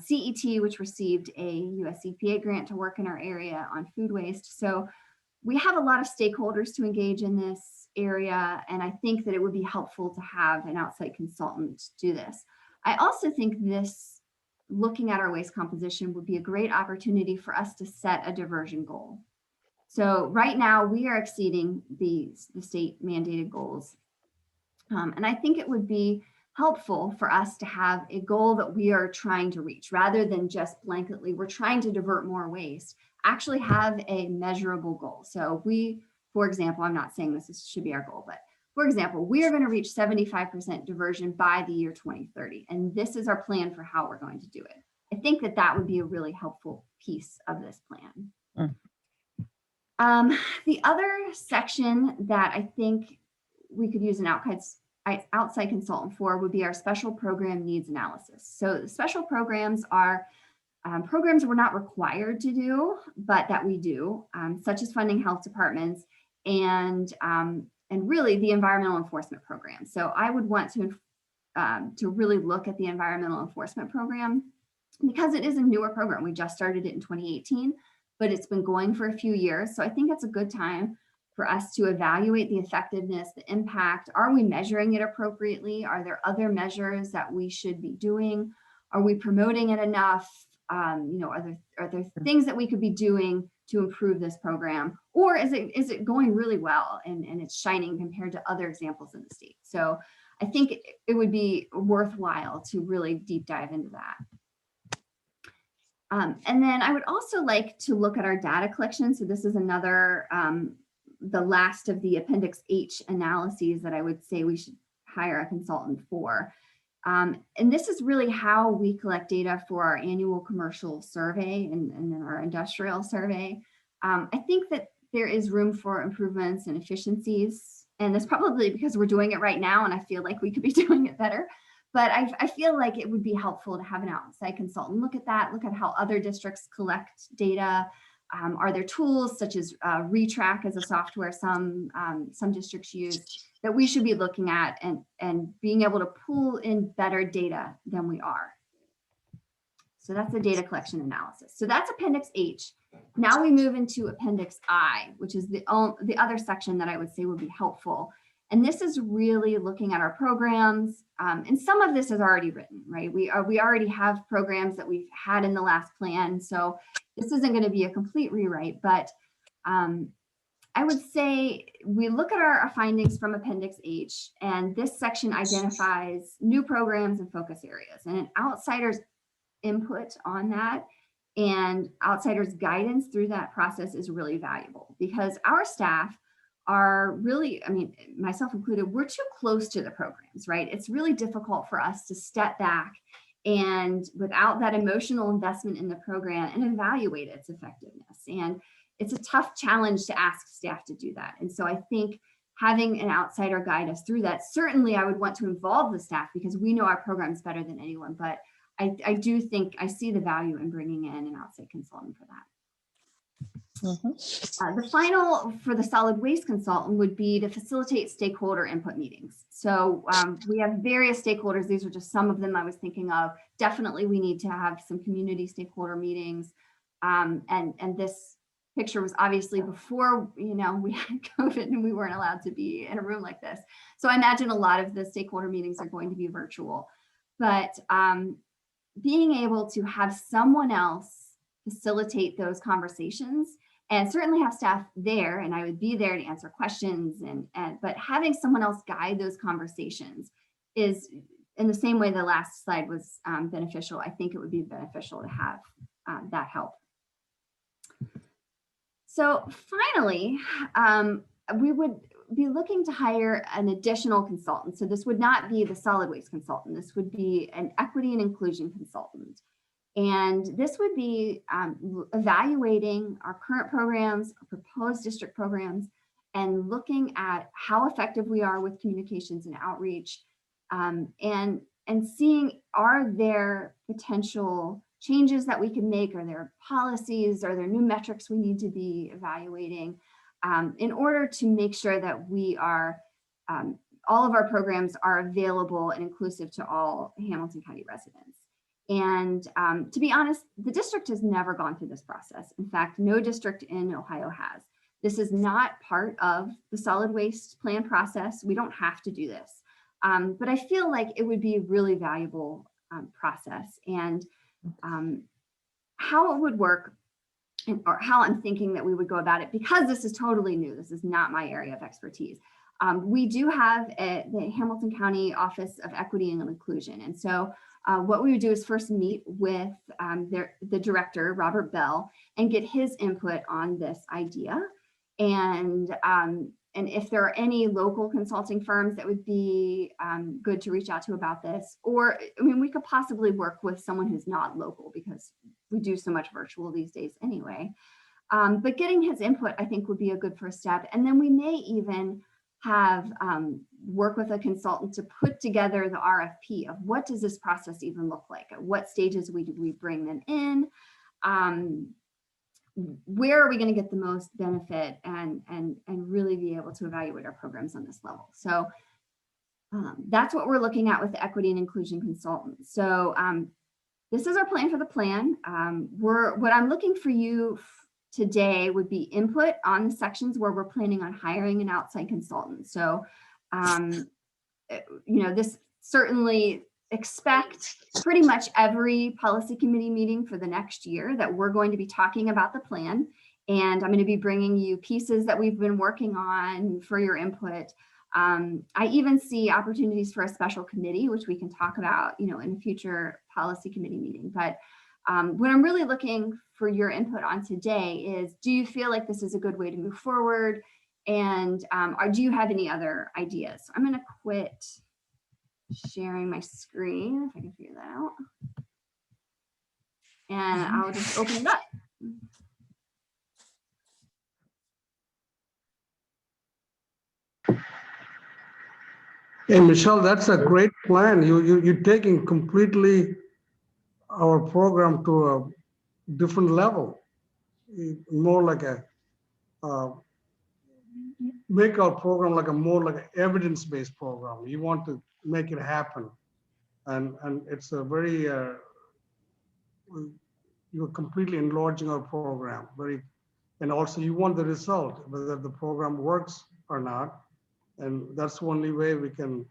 CET, which received a US EPA grant to work in our area on food waste. So we have a lot of stakeholders to engage in this area, and I think that it would be helpful to have an outside consultant do this. I also think this, looking at our waste composition, would be a great opportunity for us to set a diversion goal. So right now we are exceeding the state mandated goals. And I think it would be helpful for us to have a goal that we are trying to reach, rather than just blanketly, we're trying to divert more waste, actually have a measurable goal. So we, for example, I'm not saying this should be our goal, but for example, we are going to reach 75% diversion by the year 2030. And this is our plan for how we're going to do it. I think that that would be a really helpful piece of this plan. The other section that I think we could use an outside consultant for would be our special program needs analysis. So special programs are programs we're not required to do, but that we do, such as funding health departments and really the environmental enforcement program. So I would want to really look at the environmental enforcement program, because it is a newer program. We just started it in 2018, but it's been going for a few years. So I think it's a good time for us to evaluate the effectiveness, the impact. Are we measuring it appropriately? Are there other measures that we should be doing? Are we promoting it enough? Are there things that we could be doing to improve this program? Or is it going really well and it's shining compared to other examples in the state? So I think it would be worthwhile to really deep dive into that. And then I would also like to look at our data collection. So this is another, the last of the Appendix H analyses that I would say we should hire a consultant for. And this is really how we collect data for our annual commercial survey and then our industrial survey. I think that there is room for improvements and efficiencies, and that's probably because we're doing it right now and I feel like we could be doing it better. But I feel like it would be helpful to have an outside consultant look at that, look at how other districts collect data. Are there tools such as Retrack as a software some districts use that we should be looking at and being able to pull in better data than we are? So that's the data collection analysis. So that's Appendix H. Now we move into Appendix I, which is the other section that I would say would be helpful. And this is really looking at our programs. And some of this is already written, right? We already have programs that we've had in the last plan. So this isn't going to be a complete rewrite, but I would say we look at our findings from Appendix H, and this section identifies new programs and focus areas, and an outsider's input on that and outsiders' guidance through that process is really valuable, because our staff are really, I mean, myself included, we're too close to the programs, right? It's really difficult for us to step back and without that emotional investment in the program and evaluate its effectiveness. And it's a tough challenge to ask staff to do that. And so I think having an outsider guide us through that, certainly I would want to involve the staff because we know our programs better than anyone, but I do think I see the value in bringing in an outside consultant for that. The final for the solid waste consultant would be to facilitate stakeholder input meetings. So we have various stakeholders. These are just some of them I was thinking of. Definitely we need to have some community stakeholder meetings. And this picture was obviously before, we had COVID and we weren't allowed to be in a room like this. So I imagine a lot of the stakeholder meetings are going to be virtual, but being able to have someone else facilitate those conversations and certainly have staff there, and I would be there to answer questions, but having someone else guide those conversations is, in the same way the last slide was beneficial. I think it would be beneficial to have that help. So finally, we would be looking to hire an additional consultant. So this would not be the solid waste consultant. This would be an equity and inclusion consultant. And this would be evaluating our current programs, our proposed district programs, and looking at how effective we are with communications and outreach, and seeing, are there potential changes that we can make? Are there policies? Are there new metrics we need to be evaluating in order to make sure that we are, all of our programs are available and inclusive to all Hamilton County residents? And to be honest, the district has never gone through this process. In fact, no district in Ohio has. This is not part of the solid waste plan process. We don't have to do this. But I feel like it would be a really valuable process. And how it would work, or how I'm thinking that we would go about it, because this is totally new. This is not my area of expertise. We do have the Hamilton County Office of Equity and Inclusion. And so what we would do is first meet with the director, Robert Bell, and get his input on this idea. And if there are any local consulting firms that would be good to reach out to about this, or, I mean, we could possibly work with someone who's not local because we do so much virtual these days anyway. But getting his input, I think, would be a good first step. And then we may even have work with a consultant to put together the RFP of what does this process even look like? At what stages do we bring them in? Where are we going to get the most benefit and really be able to evaluate our programs on this level? So that's what we're looking at with the equity and inclusion consultant. So this is our plan for the plan. What I'm looking for you today would be input on the sections where we're planning on hiring an outside consultant. So, this certainly expect pretty much every policy committee meeting for the next year that we're going to be talking about the plan. And I'm going to be bringing you pieces that we've been working on for your input. I even see opportunities for a special committee, which we can talk about, in a future policy committee meeting. But what I'm really looking for your input on today is, do you feel like this is a good way to move forward? And or do you have any other ideas? I'm going to quit sharing my screen if I can figure that out. And I'll just open it up. Hey, Michelle, that's a great plan. You're taking completely our program to a different level. More like make our program like more like an evidence-based program. You want to make it happen. And it's a very, you're completely enlarging our program. And also you want the result, whether the program works or not. And that's the only way we can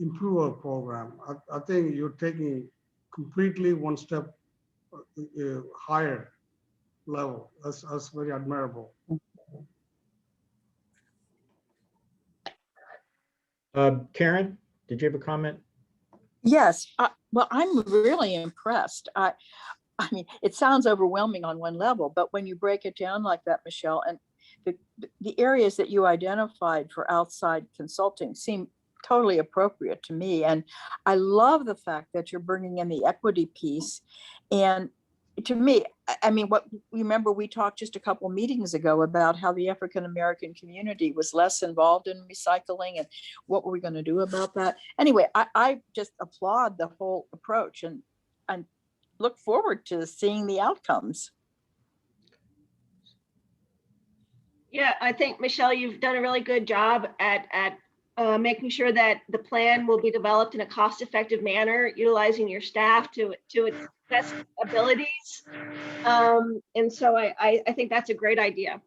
improve our program. I think you're taking completely one step higher level. That's very admirable. Karen, did you have a comment? Yes, well, I'm really impressed. I mean, it sounds overwhelming on one level, but when you break it down like that, Michelle, and the areas that you identified for outside consulting seem totally appropriate to me. And I love the fact that you're bringing in the equity piece. And to me, I mean, remember we talked just a couple of meetings ago about how the African-American community was less involved in recycling and what were we going to do about that? Anyway, I just applaud the whole approach and look forward to seeing the outcomes. Yeah, I think, Michelle, you've done a really good job at making sure that the plan will be developed in a cost-effective manner, utilizing your staff to its best abilities. And so I think that's a great idea.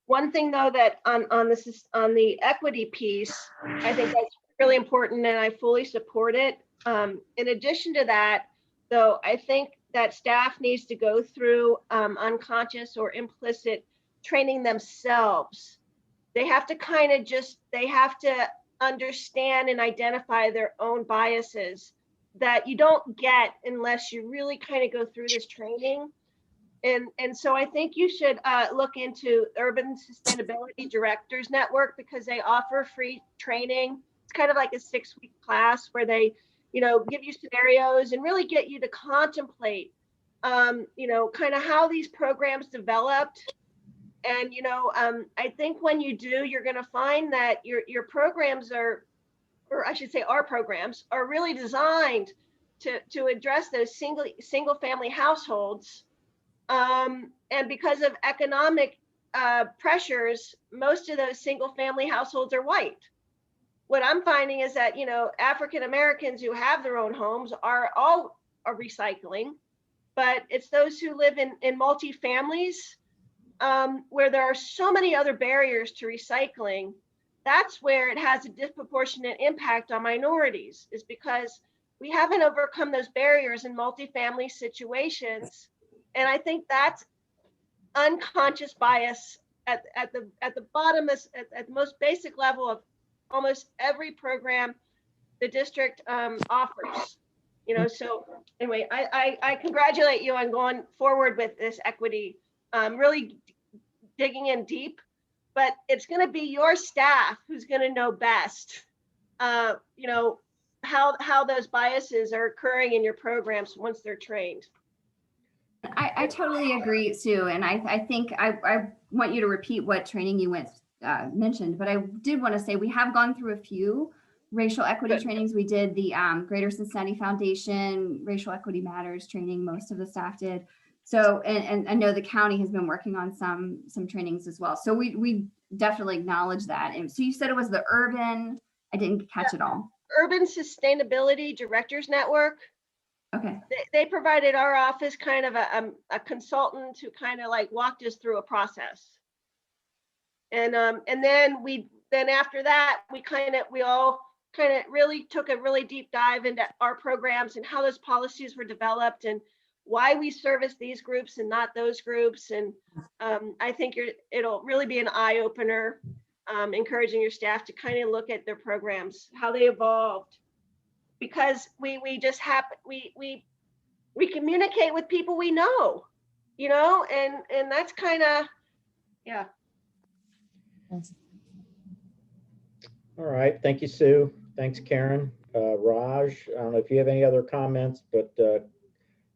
One thing though, that on the equity piece, I think that's really important and I fully support it. In addition to that, though, I think that staff needs to go through unconscious or implicit training themselves. They have to they have to understand and identify their own biases that you don't get unless you really kind of go through this training. And so I think you should look into Urban Sustainability Directors Network, because they offer free training. It's kind of like a 6-week class where they, give you scenarios and really get you to contemplate, kind of how these programs developed. And, I think when you do, you're going to find that your programs are, or I should say our programs, are really designed to address those single family households. And because of economic pressures, most of those single family households are white. What I'm finding is that, African Americans who have their own homes are recycling, but it's those who live in multi-families where there are so many other barriers to recycling. That's where it has a disproportionate impact on minorities, is because we haven't overcome those barriers in multi-family situations. And I think that's unconscious bias at the bottom, at the most basic level of almost every program the district offers. So anyway, I congratulate you on going forward with this equity, really digging in deep, but it's going to be your staff who's going to know best, how those biases are occurring in your programs once they're trained. I totally agree, Sue. And I think I want you to repeat what training you mentioned, but I did want to say we have gone through a few racial equity trainings. We did the Greater Cincinnati Foundation Racial Equity Matters training, most of the staff did. So, and I know the county has been working on some trainings as well. So we definitely acknowledge that. And so you said it was the urban, I didn't catch it all. Urban Sustainability Directors Network. Okay. They provided our office kind of a consultant to kind of like walked us through a process. And then after that, we all kind of really took a really deep dive into our programs and how those policies were developed and why we service these groups and not those groups. And I think it'll really be an eye opener, encouraging your staff to kind of look at their programs, how they evolved, because we communicate with people we know, and that's kind of, yeah. All right, thank you, Sue. Thanks, Karen. Raj, I don't know if you have any other comments, but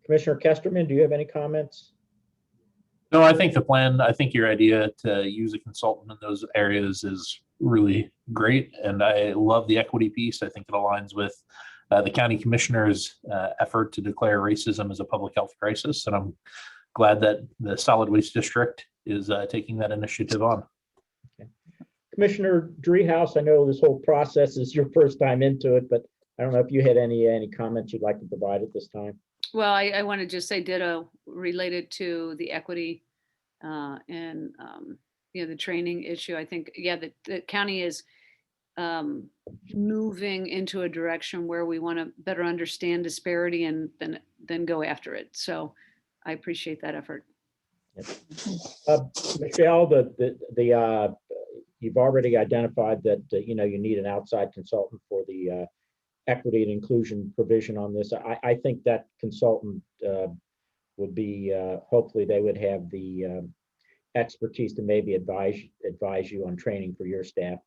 Commissioner Kesterman, do you have any comments? No, I think I think your idea to use a consultant in those areas is really great. And I love the equity piece. I think it aligns with the county commissioner's effort to declare racism as a public health crisis. And I'm glad that the solid waste district is taking that initiative on. Okay. Commissioner Driehaus, I know this whole process is your first time into it, but I don't know if you had any comments you'd like to provide at this time. Well, I want to just say ditto related to the equity and the training issue. I think, yeah, the county is moving into a direction where we want to better understand disparity and then go after it. So I appreciate that effort. Michelle, you've already identified that you need an outside consultant for the equity and inclusion provision on this. I think that consultant would be, hopefully they would have the expertise to maybe advise you on training for your staff,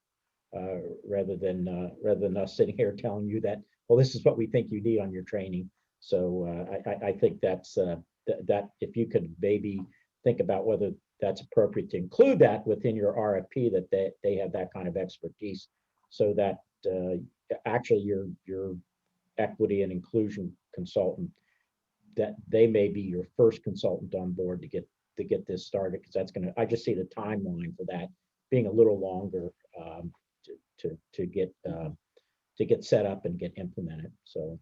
rather than us sitting here telling you that, well, this is what we think you need on your training. So I think that's that if you could maybe think about whether that's appropriate to include that within your RFP, that they have that kind of expertise, so that actually your equity and inclusion consultant, that they may be your first consultant on board to get this started, because I just see the timeline for that being a little longer to get set up and get implemented. So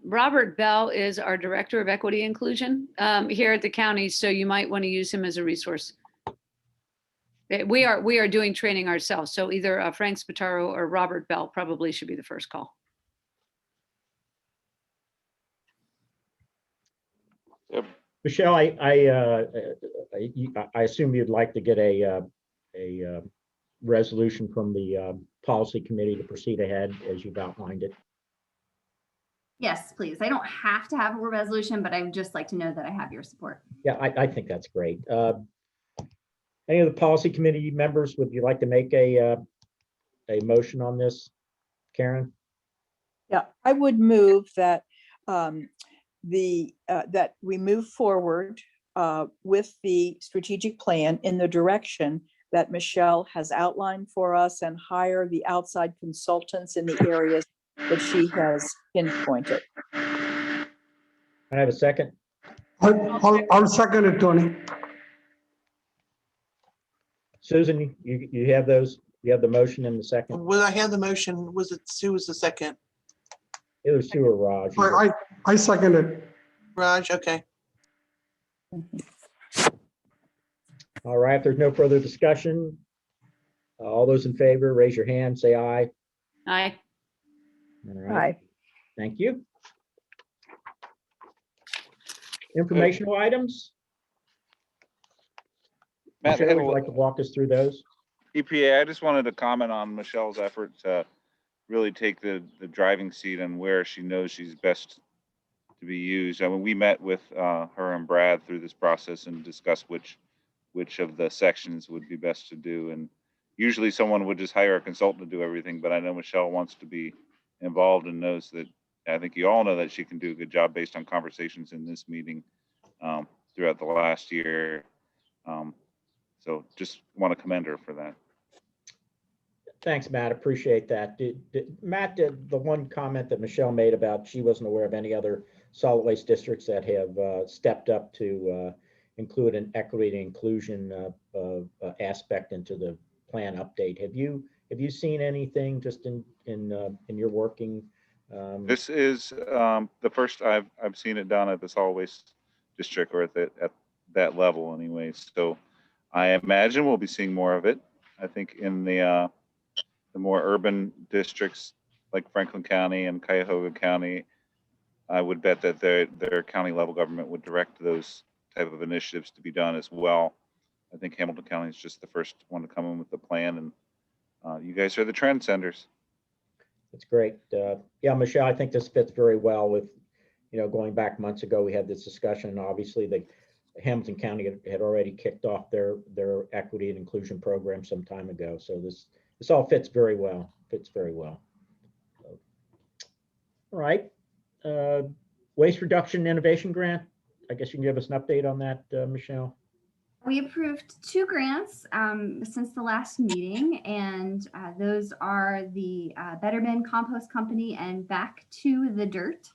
Robert Bell is our Director of Equity Inclusion here at the county, so you might want to use him as a resource. We are doing training ourselves, so either Frank Spataro or Robert Bell probably should be the first call. Yep. Michelle, I assume you'd like to get a resolution from the policy committee to proceed ahead as you've outlined it. Yes, please. I don't have to have a resolution, but I would just like to know that I have your support. Yeah, I think that's great. Any of the policy committee members, would you like to make a motion on this, Karen? Yeah, I would move that that we move forward with the strategic plan in the direction that Michelle has outlined for us, and hire the outside consultants in the areas that she has pinpointed. Can I have a second? I'll second it, Tony. Susan, you have those? You have the motion and the second? Well, I had the motion. Was it Sue was the second? Either Sue or Raj. I second it. Raj, okay. All right, if there's no further discussion, all those in favor, raise your hand, say aye. Aye. All right. Aye. Thank you. Informational items. Matt, Michelle, would you like to walk us through those? EPA, I just wanted to comment on Michelle's effort to really take the driving seat on where she knows she's best to be used. I mean, we met with her and Brad through this process and discussed which of the sections would be best to do. And usually someone would just hire a consultant to do everything, but I know Michelle wants to be involved and knows that, I think you all know that she can do a good job based on conversations in this meeting throughout the last year. So just want to commend her for that. Thanks, Matt. Appreciate that. Matt, the one comment that Michelle made about she wasn't aware of any other solid waste districts that have stepped up to include an equity and inclusion aspect into the plan update. Have you seen anything just in your working This is the first I've seen it done at the solid waste district, or at that level anyway. So I imagine we'll be seeing more of it. I think in the more urban districts like Franklin County and Cuyahoga County, I would bet that their county level government would direct those type of initiatives to be done as well. I think Hamilton County is just the first one to come in with the plan, and you guys are the trendsetters. That's great. Yeah, Michelle, I think this fits very well with, going back months ago, we had this discussion, and obviously the Hamilton County had already kicked off their equity and inclusion program some time ago. So this all fits very well. So, all right. Waste Reduction Innovation Grant. I guess you can give us an update on that, Michelle. We approved 2 grants since the last meeting, and those are the Better Bin Compost Company and Back to the Dirt.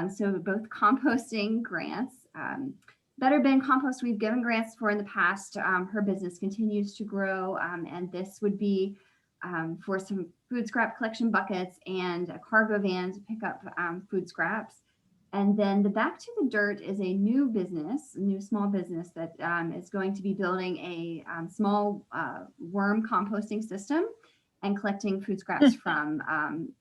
So both composting grants. Better Bin Compost we've given grants for in the past. Her business continues to grow, and this would be for some food scrap collection buckets and a cargo van to pick up food scraps. And then the Back to the Dirt is a new business, a new small business that is going to be building a small worm composting system and collecting food scraps from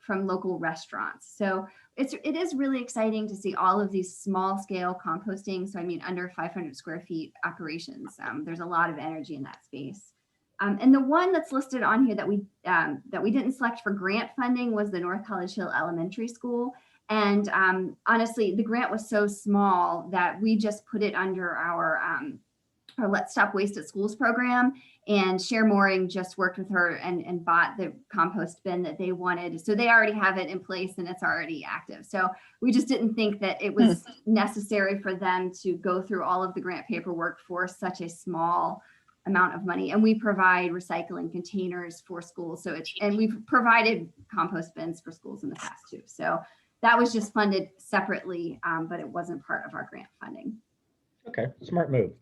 local restaurants. So it is really exciting to see all of these small scale composting. So I mean, under 500 square feet operations. There's a lot of energy in that space. And the one that's listed on here that we didn't select for grant funding was the North College Hill Elementary School. And honestly, the grant was so small that we just put it under our Let's Stop Waste at Schools program. And Share Mooring just worked with her and bought the compost bin that they wanted. So they already have it in place and it's already active. So we just didn't think that it was necessary for them to go through all of the grant paperwork for such a small amount of money. And we provide recycling containers for schools. And we've provided compost bins for schools in the past too. So that was just funded separately, but it wasn't part of our grant funding. Okay, smart move.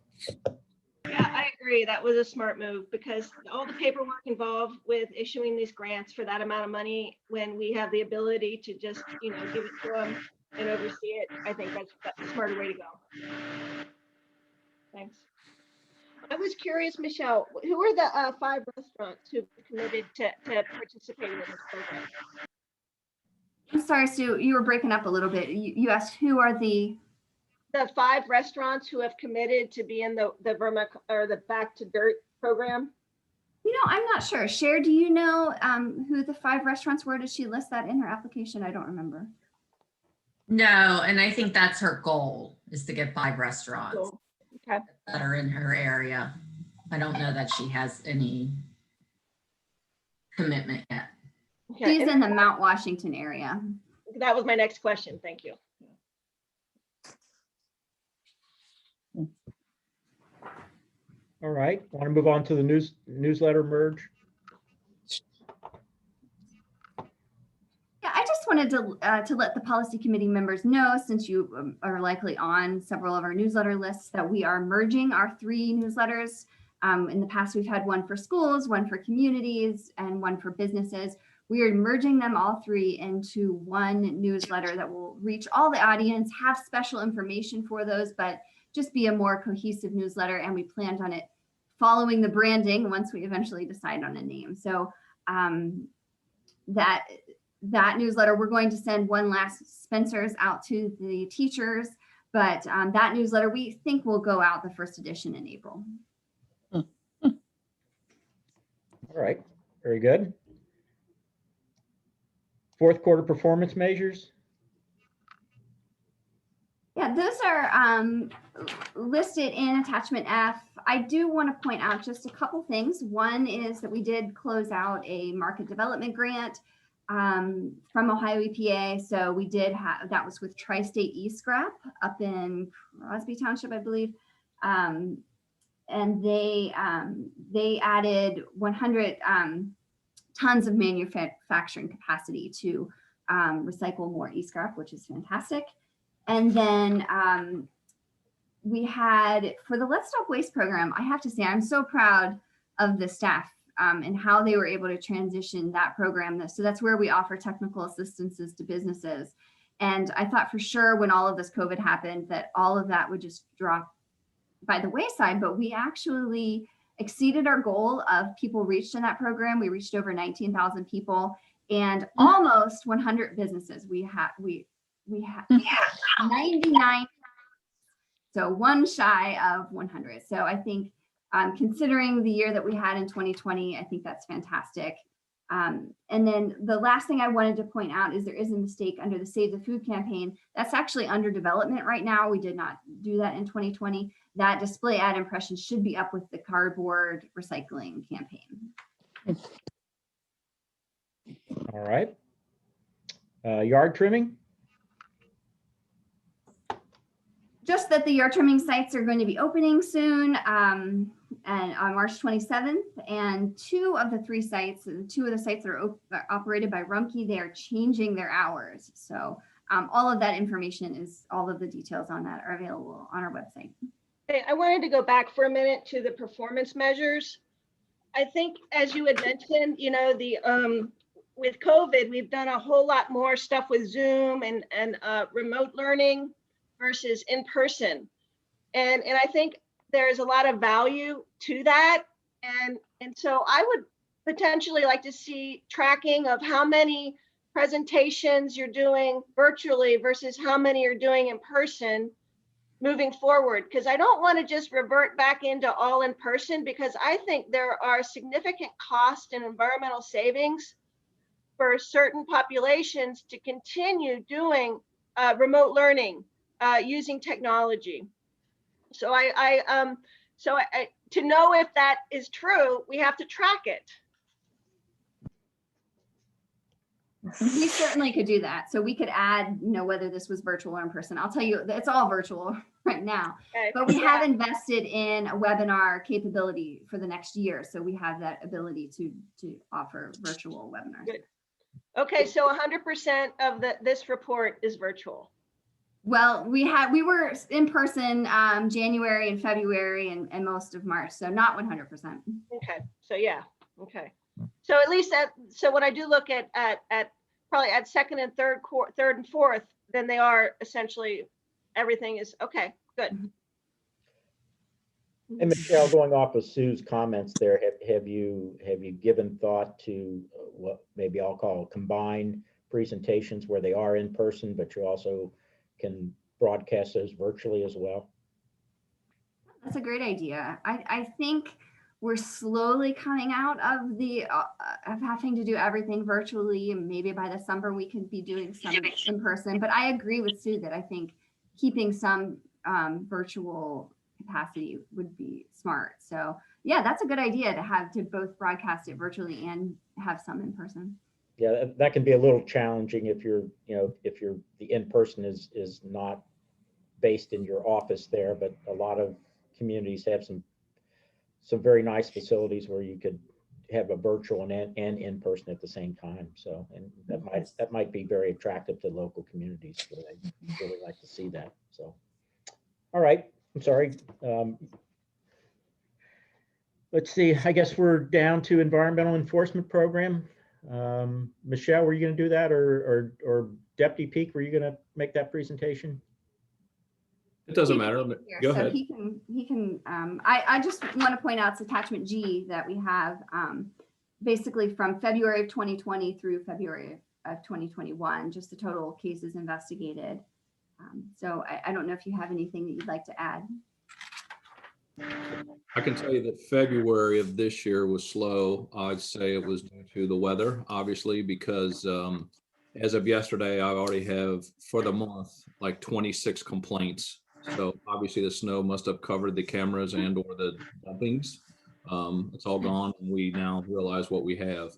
Yeah, I agree. That was a smart move because all the paperwork involved with issuing these grants for that amount of money, when we have the ability to just, give it to them and oversee it, I think that's a smarter way to go. Thanks. I was curious, Michelle, who are the 5 restaurants who committed to participating in this program? I'm sorry, Sue, you were breaking up a little bit. You asked who are the 5 restaurants who have committed to be in the Back to Dirt program? I'm not sure. Cher, do you know who the 5 restaurants were? Did she list that in her application? I don't remember. No, and I think that's her goal, is to get 5 restaurants Cool. Okay. that are in her area. I don't know that she has any commitment yet. Okay. She's in the Mount Washington area. That was my next question. Thank you. All right, want to move on to the newsletter merge? Yeah, I just wanted to let the policy committee members know, since you are likely on several of our newsletter lists, that we are merging our 3 newsletters. In the past, we've had one for schools, one for communities, and one for businesses. We are merging them all 3 into one newsletter that will reach all the audience, have special information for those, but just be a more cohesive newsletter. And we planned on it following the branding once we eventually decide on a name. So that newsletter, we're going to send one last Spencer's out to the teachers, but that newsletter we think will go out the first edition in April. All right, very good. Fourth quarter performance measures. Yeah, those are listed in attachment F. I do want to point out just a couple things. One is that we did close out a market development grant from Ohio EPA. So we did have, that was with Tri-State E-Scrap up in Crosby Township, I believe. And they added 100 tons of manufacturing capacity to recycle more E-Scrap, which is fantastic. And then we had, for the Let's Stop Waste program, I have to say, I'm so proud of the staff and how they were able to transition that program. So that's where we offer technical assistances to businesses. And I thought for sure when all of this COVID happened that all of that would just drop by the wayside, but we actually exceeded our goal of people reached in that program. We reached over 19,000 people and almost 100 businesses. We had 99, so one shy of 100. So I think considering the year that we had in 2020, I think that's fantastic. And then the last thing I wanted to point out is there is a mistake under the Save the Food campaign. That's actually under development right now. We did not do that in 2020. That display ad impression should be up with the cardboard recycling campaign. All right. Yard trimming? Just that the yard trimming sites are going to be opening soon and on March 27th. And two of the sites that are operated by Rumpke, they are changing their hours. So all of that information all of the details on that are available on our website. Hey, I wanted to go back for a minute to the performance measures. I think as you had mentioned, you know, with COVID, we've done a whole lot more stuff with Zoom and remote learning versus in person. And I think there's a lot of value to that. And so I would potentially like to see tracking of how many presentations you're doing virtually versus how many you're doing in person moving forward. Because I don't want to just revert back into all in person, because I think there are significant cost and environmental savings for certain populations to continue doing remote learning using technology. So to know if that is true, we have to track it. We certainly could do that. So we could add, you know, whether this was virtual or in person. I'll tell you, it's all virtual right now. Okay. But we have invested in a webinar capability for the next year. So we have that ability to offer virtual webinars. Good. Okay, so 100% of this report is virtual. Well, we were in person January and February and most of March, so not 100%. Okay, so yeah, okay. So at least so when I do look at probably at second and third and fourth, then they are essentially, everything is okay, good. And Michelle, going off of Sue's comments there, have you given thought to what maybe I'll call combined presentations where they are in person, but you also can broadcast those virtually as well? That's a great idea. I think we're slowly coming out of the of having to do everything virtually, and maybe by the summer we could be doing some in person. But I agree with Sue that I think keeping some virtual capacity would be smart. So yeah, that's a good idea to both broadcast it virtually and have some in person. Yeah, that can be a little challenging if the in-person is not based in your office there, but a lot of communities have some very nice facilities where you could have a virtual and in-person at the same time. So, and that might be very attractive to local communities where they really like to see that. So, all right, I'm sorry. Let's see, I guess we're down to environmental enforcement program. Michelle, were you going to do that, or Deputy Peak, were you going to make that presentation? It doesn't matter. Go ahead. He can. I just want to point out it's attachment G that we have basically from February of 2020 through February of 2021, just the total cases investigated. So I don't know if you have anything that you'd like to add. I can tell you that February of this year was slow. I'd say it was due to the weather, obviously, because as of yesterday, I already have for the month like 26 complaints. So obviously the snow must have covered the cameras and or the dumpings. It's all gone, and we now realize what we have.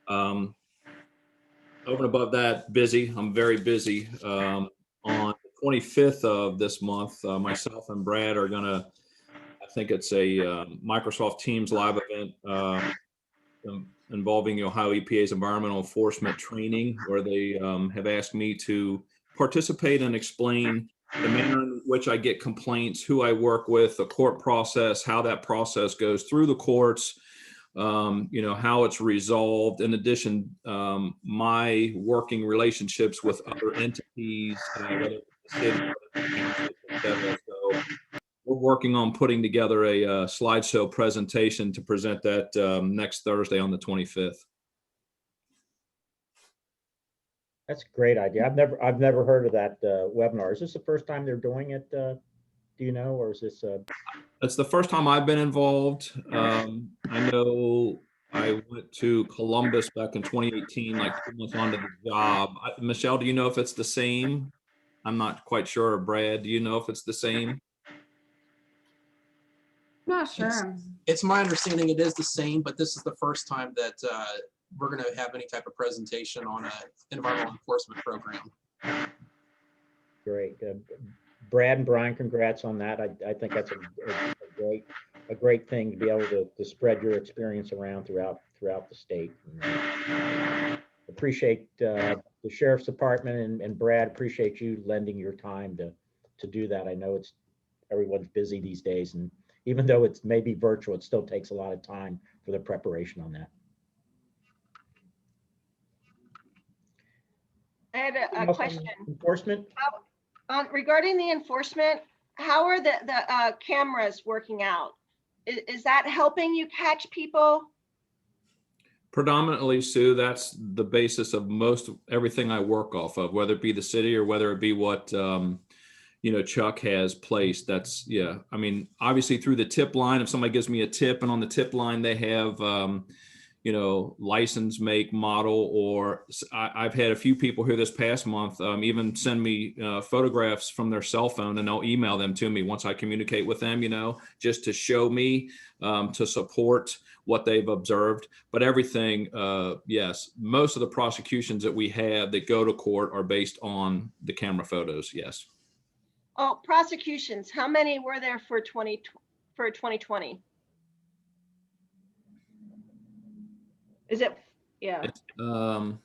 Over and above that, busy. I'm very busy. On the 25th of this month, myself and Brad are gonna, I think it's a Microsoft Teams live event involving Ohio EPA's environmental enforcement training, where they have asked me to participate and explain the manner in which I get complaints, who I work with, the court process, how that process goes through the courts, you know, how it's resolved. In addition, my working relationships with other entities, whether it's the city, whether it's the township, et cetera. So we're working on putting together a slideshow presentation to present that next Thursday on the 25th. That's a great idea. I've never heard of that webinar. Is this the first time they're doing it? Do you know, or is this? That's the first time I've been involved. I know I went to Columbus back in 2018, like 2 months onto the job. Michelle, do you know if it's the same? I'm not quite sure. Brad, do you know if it's the same? Not sure. It's my understanding it is the same, but this is the first time that we're going to have any type of presentation on an environmental enforcement program. Great. Brad and Brian, congrats on that. I think that's a great thing to be able to spread your experience around throughout the state. And, appreciate the Sheriff's Department and Brad, appreciate you lending your time to do that. I know everyone's busy these days, and even though it's maybe virtual, it still takes a lot of time for the preparation on that. I had a question. Enforcement? Regarding the enforcement, how are the cameras working out? Is that helping you catch people? Predominantly, Sue, that's the basis of most everything I work off of, whether it be the city or whether it be what you know, Chuck has placed. That's, yeah. I mean, obviously through the tip line, if somebody gives me a tip and on the tip line they have you know, license, make, model, or I've had a few people here this past month even send me photographs from their cell phone, and they'll email them to me once I communicate with them, you know, just to show me, to support what they've observed. But everything, yes, most of the prosecutions that we have that go to court are based on the camera photos, yes. Oh, prosecutions, how many were there for 2020? Is it, yeah. I don't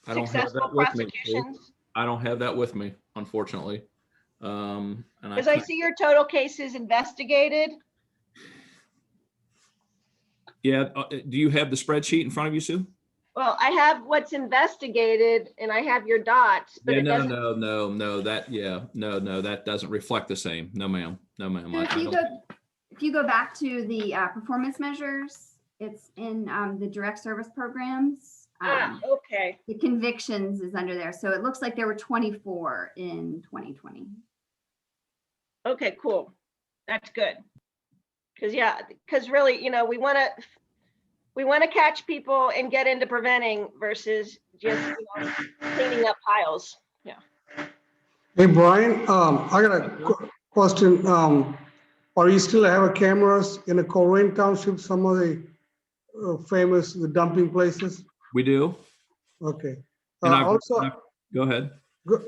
have Successful that with me. prosecutions? I don't have that with me, unfortunately. And Because I see your total cases investigated. Yeah, do you have the spreadsheet in front of you, Sue? Well, I have what's investigated and I have your dots, but Yeah, it doesn't. no, that, yeah, no, that doesn't reflect the same. No, ma'am, no, ma'am. So if you go back to the performance measures, it's in the direct service programs. Okay. The convictions is under there. So it looks like there were 24 in 2020. Okay, cool. That's good. Because really, you know, we want to catch people and get into preventing versus just, you know, cleaning up piles. Yeah. Hey, Brian, I got a question. Are you still have cameras in a Coleraine Township, some of the famous dumping places? We do. Okay. And Also, go ahead. go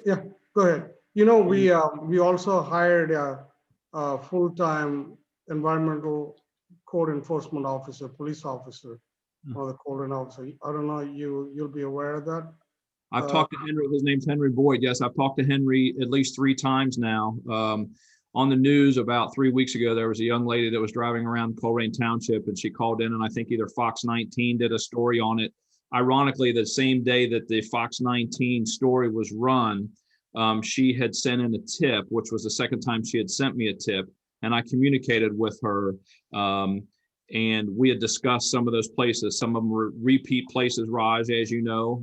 ahead. You know, we also hired a full-time environmental code enforcement officer, police officer, or the Coleraine officer. I don't know, you'll be aware of that? I've talked to Henry. His name's Henry Boyd. Yes, I've talked to Henry at least 3 times now. On the news about 3 weeks ago, there was a young lady that was driving around Coleraine Township, and she called in, and I think either Fox 19 did a story on it. Ironically, the same day that the Fox 19 story was run, she had sent in a tip, which was the second time she had sent me a tip, and I communicated with her, and we had discussed some of those places. Some of them were repeat places, Raj, as you know,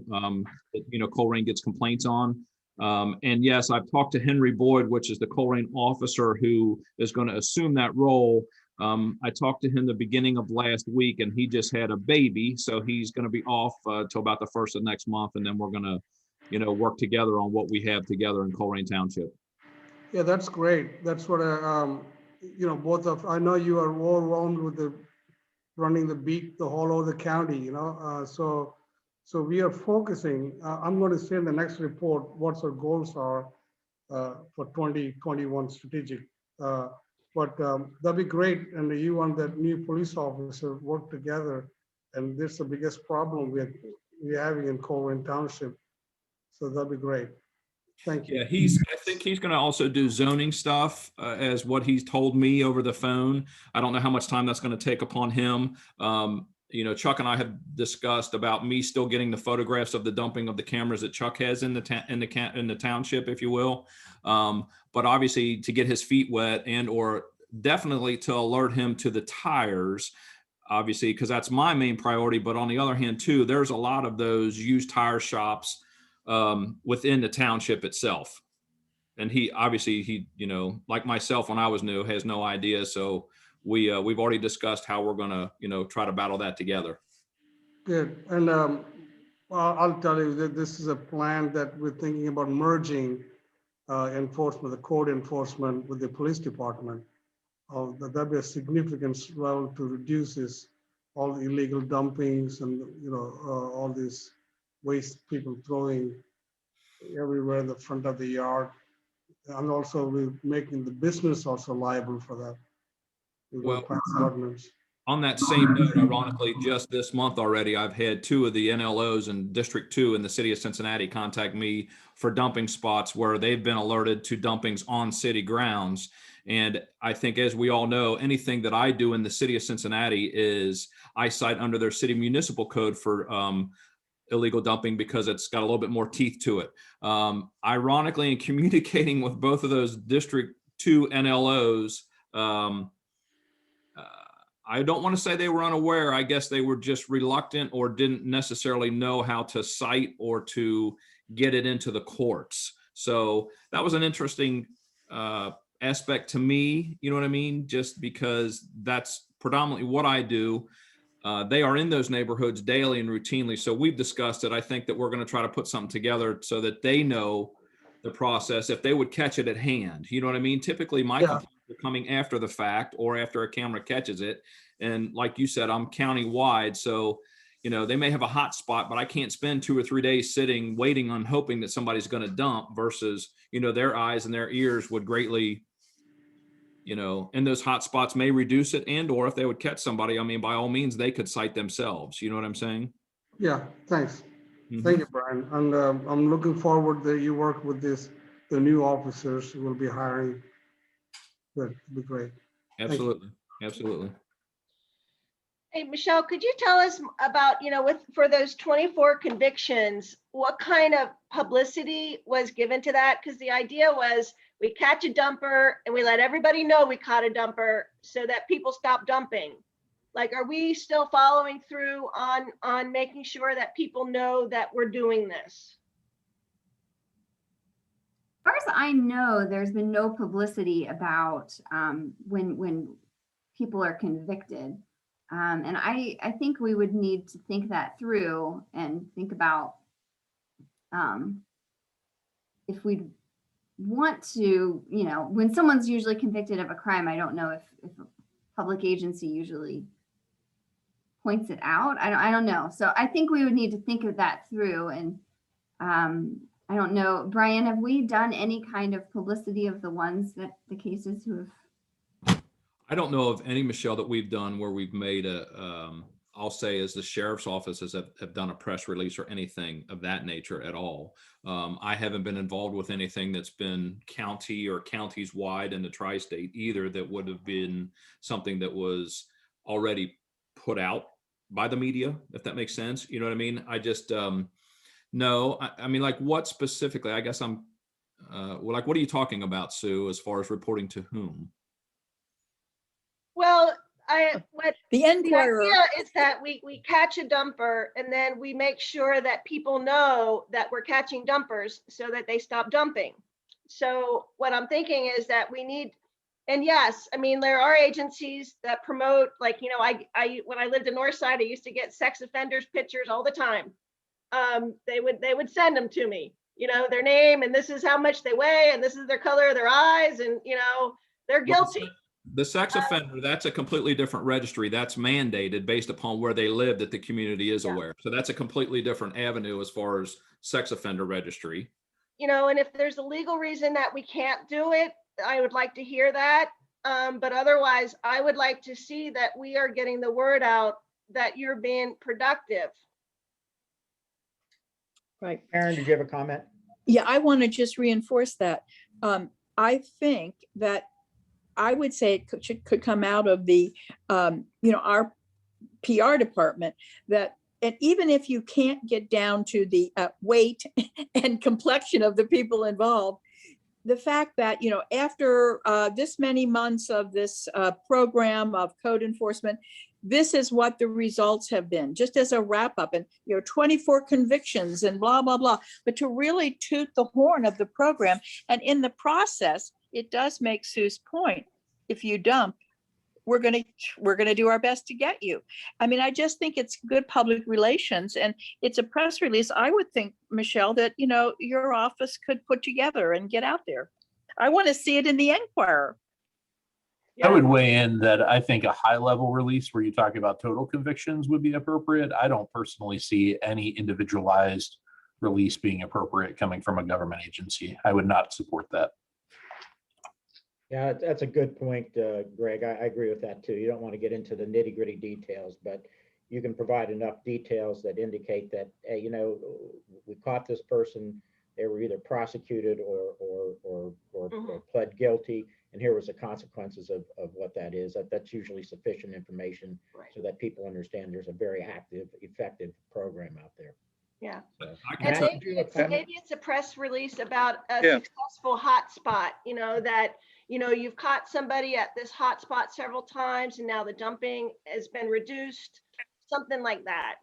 Coleraine gets complaints on. And yes, I've talked to Henry Boyd, which is the Coleraine officer who is going to assume that role. I talked to him the beginning of last week, and he just had a baby, so he's going to be off till about the 1st of next month, and then we're going to, work together on what we have together in Coleraine Township. Yeah, that's great. That's what both of, I know you are overwhelmed with running the beat the whole over the county, so we are focusing. I'm going to say in the next report what our goals are for 2021 strategic. But that'd be great. And you and that new police officer work together. And this is the biggest problem we're having in Coleraine Township. So that'd be great. Thank you. Yeah, I think he's going to also do zoning stuff as what he's told me over the phone. I don't know how much time that's going to take upon him. You know, Chuck and I have discussed about me still getting the photographs of the dumping of the cameras that Chuck has in the township, if you will. But obviously to get his feet wet and or definitely to alert him to the tires, obviously, because that's my main priority. But on the other hand, too, there's a lot of those used tire shops within the township itself. And he obviously, you know, like myself when I was new, has no idea. So we've already discussed how we're going to, you know, try to battle that together. Good. And well, I'll tell you that this is a plan that we're thinking about merging enforcement, the code enforcement with the police department. That'd be a significant swell to reduce all the illegal dumpings and, you know, all these waste people throwing everywhere in the front of the yard. And also we're making the business also liable for that. Well, on that same note, ironically, just this month already, I've had 2 of the NLOs in District 2 in the city of Cincinnati contact me for dumping spots where they've been alerted to dumpings on city grounds. And I think, as we all know, anything that I do in the city of Cincinnati is I cite under their city municipal code for illegal dumping because it's got a little bit more teeth to it. Ironically, in communicating with both of those District 2 NLOs, I don't want to say they were unaware. I guess they were just reluctant or didn't necessarily know how to cite or to get it into the courts. So that was an interesting aspect to me, you know what I mean? Just because that's predominantly what I do. They are in those neighborhoods daily and routinely. So we've discussed it. I think that we're going to try to put something together so that they know the process if they would catch it at hand. You know what I mean? Typically my complaints are coming after the fact or after a camera catches it. And like you said, I'm county wide. So, you know, they may have a hot spot, but I can't spend 2 or 3 days sitting, waiting on hoping that somebody's going to dump versus, you know, their eyes and their ears would greatly, you know, and those hot spots may reduce it. And, or if they would catch somebody, I mean, by all means, they could cite themselves. You know what I'm saying? Yeah, thanks. Mhm. Thank you, Brian. And I'm looking forward that you work with the new officers who will be hiring. Good, it'll be great. Absolutely. Absolutely. Hey, Michelle, could you tell us about, you know, for those 24 convictions, what kind of publicity was given to that? Because the idea was we catch a dumper and we let everybody know we caught a dumper so that people stop dumping. Like, are we still following through on making sure that people know that we're doing this? As far as I know, there's been no publicity about when people are convicted. And I think we would need to think that through and think about if we want to, you know, when someone's usually convicted of a crime, I don't know if a public agency usually points it out. I don't know. So I think we would need to think of that through. And I don't know, Brian, have we done any kind of publicity of the ones that the cases who have? I don't know of any, Michelle, that we've done where we've made I'll say as the sheriff's offices have done a press release or anything of that nature at all. I haven't been involved with anything that's been county or counties wide in the tri-state either that would have been something that was already put out by the media, if that makes sense. You know what I mean? I just, no, I mean, like what specifically, I guess I'm, well, like, what are you talking about, Sue, as far as reporting to whom? Well, the inquirer idea is that we catch a dumper and then we make sure that people know that we're catching dumpers so that they stop dumping. So what I'm thinking is that we need, and yes, I mean, there are agencies that promote, like, you know, I when I lived in Northside, I used to get sex offenders pictures all the time. They would send them to me, you know, their name and this is how much they weigh and this is their color of their eyes and, you know, they're guilty. The sex offender, that's a completely different registry. That's mandated based upon where they live, that the community is aware. So that's a completely different avenue as far as sex offender registry. You know, and if there's a legal reason that we can't do it, I would like to hear that. But otherwise, I would like to see that we are getting the word out that you're being productive. Right. Aaron, did you have a comment? Yeah, I want to just reinforce that. I think that I would say it could come out of the, our PR department, that, and even if you can't get down to the weight and complexion of the people involved, the fact that, after this many months of this program of code enforcement, this is what the results have been, just as a wrap up, and 24 convictions and blah, blah, blah. But to really toot the horn of the program, and in the process, it does make Sue's point. If you dump, we're gonna do our best to get you. I mean, I just think it's good public relations, and it's a press release. I would think, Michelle, that your office could put together and get out there. I want to see it in the Enquirer. I would weigh in that I think a high level release where you talk about total convictions would be appropriate. I don't personally see any individualized release being appropriate coming from a government agency. I would not support that. Yeah, that's a good point, Greg. I agree with that too. You don't want to get into the nitty gritty details, but you can provide enough details that indicate that, hey, we caught this person. They were either prosecuted or pled guilty, and here was the consequences of what that is. That's usually sufficient information, right, so that people understand there's a very active, effective program out there. Yeah. And maybe it's a press release about a successful hotspot, that, you've caught somebody at this hotspot several times and now the dumping has been reduced, something like that.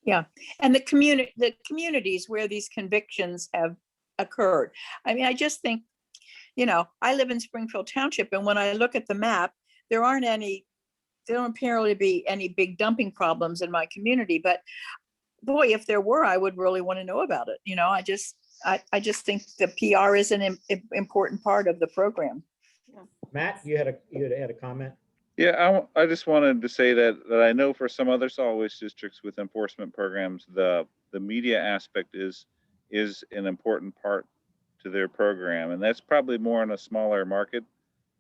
Yeah. And the communities where these convictions have occurred. I mean, I just think, I live in Springfield Township, and when I look at the map, there don't apparently be any big dumping problems in my community, but boy, if there were, I would really want to know about it. I just think the PR is an important part of the program. Matt, you had a comment? Yeah, I just wanted to say that I know for some other solid waste districts with enforcement programs, the media aspect is an important part to their program, and that's probably more in a smaller market,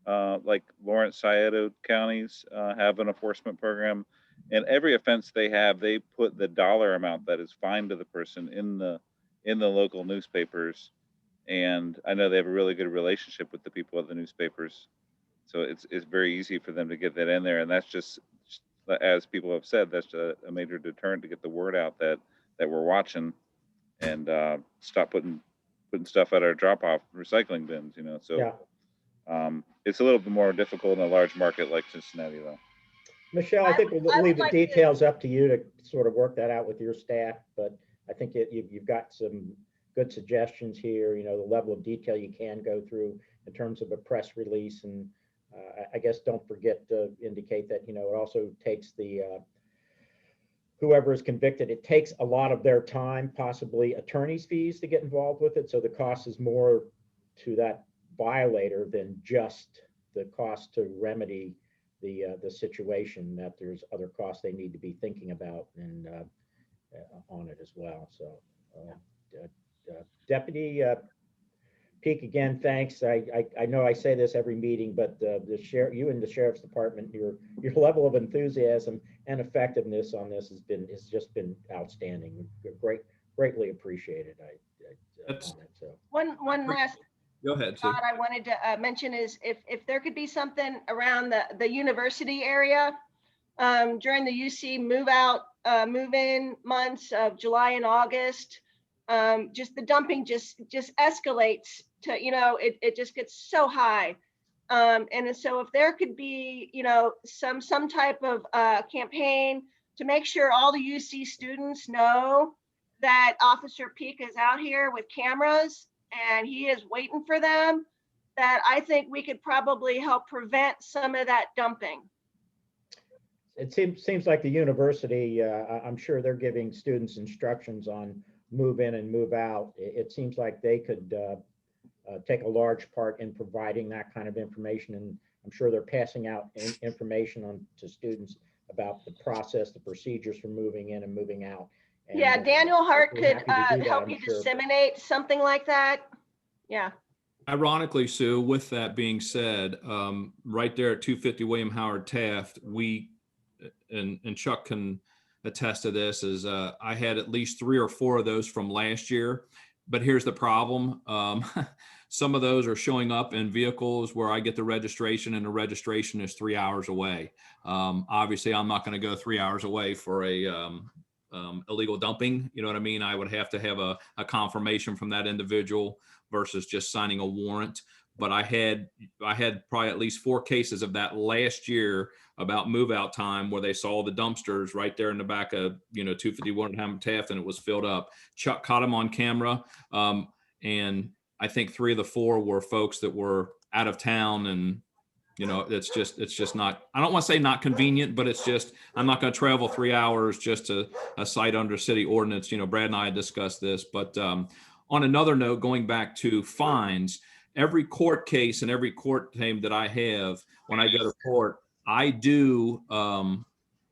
like Lawrence, Scioto counties have an enforcement program, and every offense they have, they put the dollar amount that is fined to the person in the local newspapers, and I know they have a really good relationship with the people at the newspapers. So it's very easy for them to get that in there. And that's just, as people have said, that's a major deterrent to get the word out that we're watching, and stop putting stuff at our drop-off recycling bins, So yeah. It's a little bit more difficult in a large market like Cincinnati, though. Michelle, I think we'll leave the details up to you to sort of work that out with your staff, but I think you've got some good suggestions here, the level of detail you can go through in terms of a press release. And I guess don't forget to indicate that, it also takes the whoever is convicted, it takes a lot of their time, possibly attorney's fees, to get involved with it. So the cost is more to that violator than just the cost to remedy the situation, that there's other costs they need to be thinking about and on it as well. So Deputy Peak, again, thanks. I know I say this every meeting, but you and the Sheriff's Department, your level of enthusiasm and effectiveness on this has just been outstanding. Greatly appreciated. One last Go ahead, thought I wanted to mention is if there could be something around the university area during the UC move in months of July and August. Just the dumping just escalates to, it just gets so high. And so if there could be, some type of campaign to make sure all the UC students know that Officer Peak is out here with cameras and he is waiting for them, that I think we could probably help prevent some of that dumping. It seems like the university, I'm sure they're giving students instructions on move in and move out. It seems like they could take a large part in providing that kind of information, and I'm sure they're passing out information on to students about the process, the procedures for moving in and moving out. And, yeah, Daniel Hart could help you sure. disseminate something like that. Yeah. Ironically, Sue, with that being said, right there at 250 William Howard Taft, we, and Chuck can attest to this, is I had at least 3 or 4 of those from last year. But here's the problem. Some of those are showing up in vehicles where I get the registration and the registration is 3 hours away. Obviously, I'm not going to go 3 hours away for a illegal dumping. You know what I mean? I would have to have a confirmation from that individual versus just signing a warrant. But I had probably at least 4 cases of that last year about move out time where they saw the dumpsters right there in the back of 251 Hammond Taft, and it was filled up. Chuck caught them on camera, and I think 3 of the 4 were folks that were out of town, and it's just not, I don't want to say not convenient, but it's just, I'm not going to travel 3 hours just to a site under city ordinance. Brad and I had discussed this, but on another note, going back to fines, every court case and every court claim that I have, when I go to court, I do,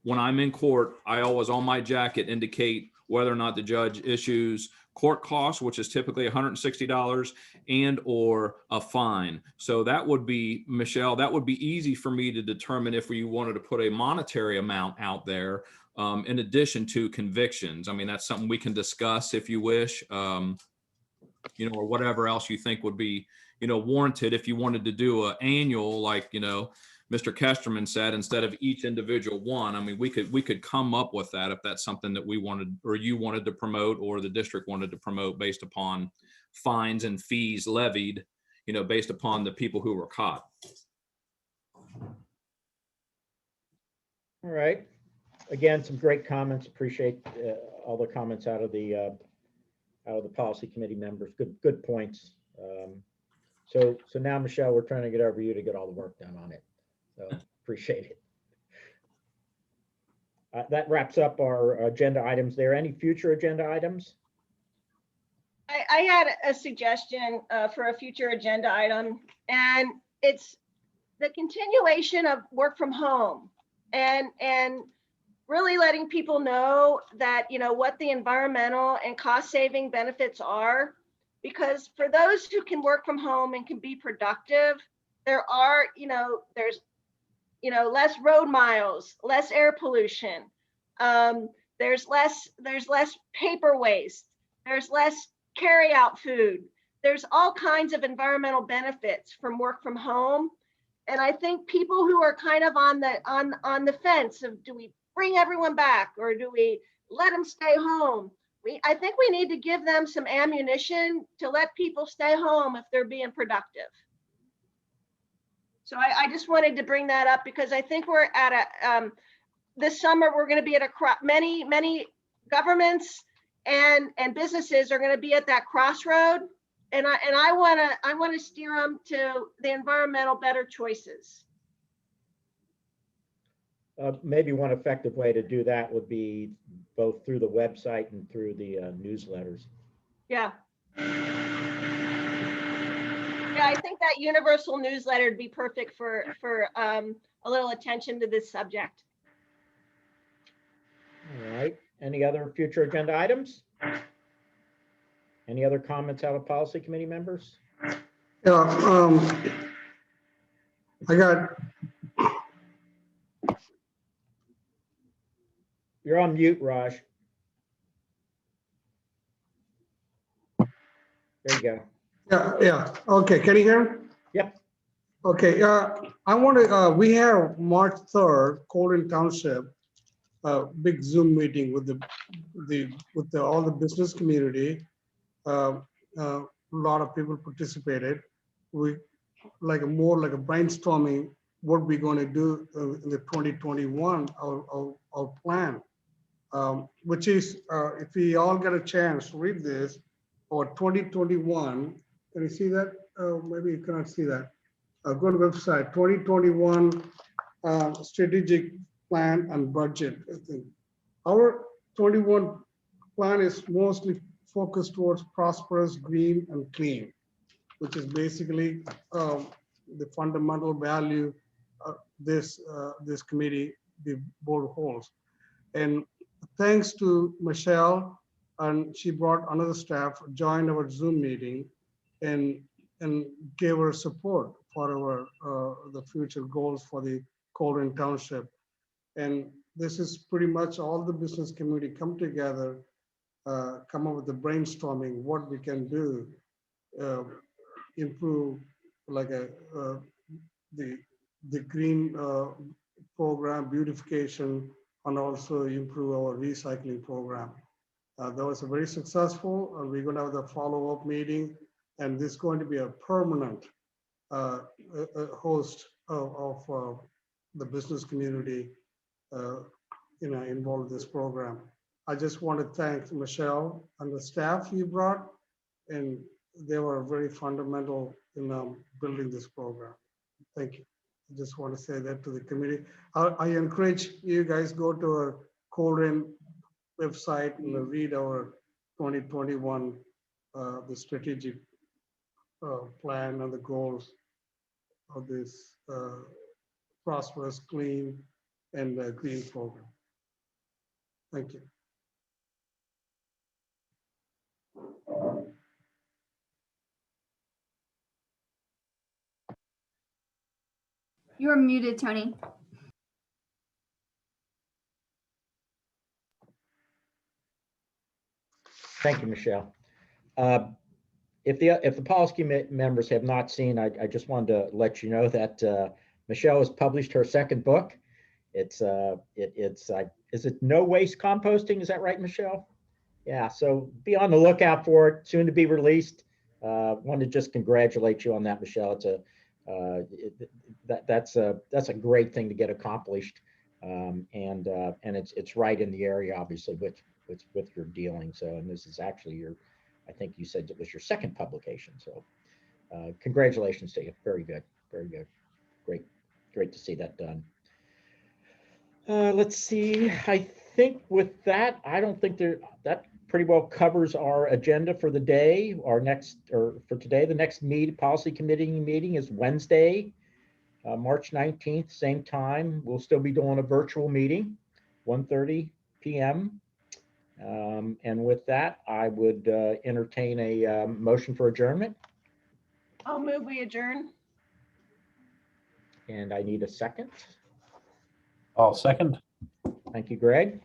when I'm in court, I always on my jacket indicate whether or not the judge issues court costs, which is typically $160 and or a fine. So that would be, Michelle, that would be easy for me to determine if we wanted to put a monetary amount out there in addition to convictions. I mean, that's something we can discuss if you wish, or whatever else you think would be, warranted if you wanted to do an annual, like, Mr. Kesterman said, instead of each individual one. I mean, we could come up with that if that's something that we wanted, or you wanted to promote, or the district wanted to promote based upon fines and fees levied, based upon the people who were caught. All right. Again, some great comments. Appreciate all the comments out of the policy committee members. Good points. So now, Michelle, we're trying to get over you to get all the work done on it. So appreciate it. That wraps up our agenda items there. Any future agenda items? I had a suggestion for a future agenda item, and it's the continuation of work from home and really letting people know that, what the environmental and cost saving benefits are. Because for those who can work from home and can be productive, there are, there's, less road miles, less air pollution. There's less paper waste. There's less carry out food. There's all kinds of environmental benefits from work from home. And I think people who are kind of on the fence of, do we bring everyone back or do we let them stay home? I think we need to give them some ammunition to let people stay home if they're being productive. So I just wanted to bring that up because I think we're at a, this summer, we're going to be at many governments and businesses are going to be at that crossroad. And I want to steer them to the environmental better choices. Maybe one effective way to do that would be both through the website and through the newsletters. Yeah. Yeah, I think that universal newsletter would be perfect for a little attention to this subject. All right. Any other future agenda items? Any other comments out of policy committee members? Yeah, I got. You're on mute, Raj. There you go. Yeah. Okay, can you hear me? Yep. Okay, I want to, we have March 3rd, Colden Township, big Zoom meeting with all the business community. A lot of people participated. We more like a brainstorming what we're going to do in the 2021, our plan, which is, if we all get a chance to read this, or 2021, can you see that? Maybe you cannot see that. Go to the website, 2021 strategic plan and budget. I think our 21 plan is mostly focused towards prosperous, green, and clean, which is basically the fundamental value this committee, the board holds. And thanks to Michelle, and she brought another staff, joined our Zoom meeting, and gave her support for our the future goals for the Colden Township. And this is pretty much all the business community come together come up with the brainstorming, what we can do, improve like the green program beautification, and also improve our recycling program. That was very successful, and we're going to have the follow-up meeting, and this is going to be a permanent host of the business community involved in this program. I just want to thank Michelle and the staff you brought, and they were very fundamental in building this program. Thank you. I just want to say that to the committee. I encourage you guys go to our Colerain website and read our 2021 the strategic plan and the goals of this prosperous, clean, and green program. Thank you. You're muted, Tony. Thank you, Michelle. If the policy committee members have not seen, I just wanted to let you know that Michelle has published her second book. It's is it No Waste Composting? Is that right, Michelle? Yeah. So be on the lookout for it. Soon to be released. Want to just congratulate you on that, Michelle. It's that's a great thing to get accomplished, and it's right in the area, obviously, with your dealing. So, and this is actually your, I think you said it was your second publication. So, congratulations to you. Very good, very good, great to see that done. Let's see. I think with that, I don't think that pretty well covers our agenda for the day. For today, the next policy committee meeting is Wednesday, March 19th, same time. We'll still be doing a virtual meeting, 1:30 p.m. And with that, I would entertain a motion for adjournment. I'll move we adjourn. And I need a second. I'll second. Thank you, Greg.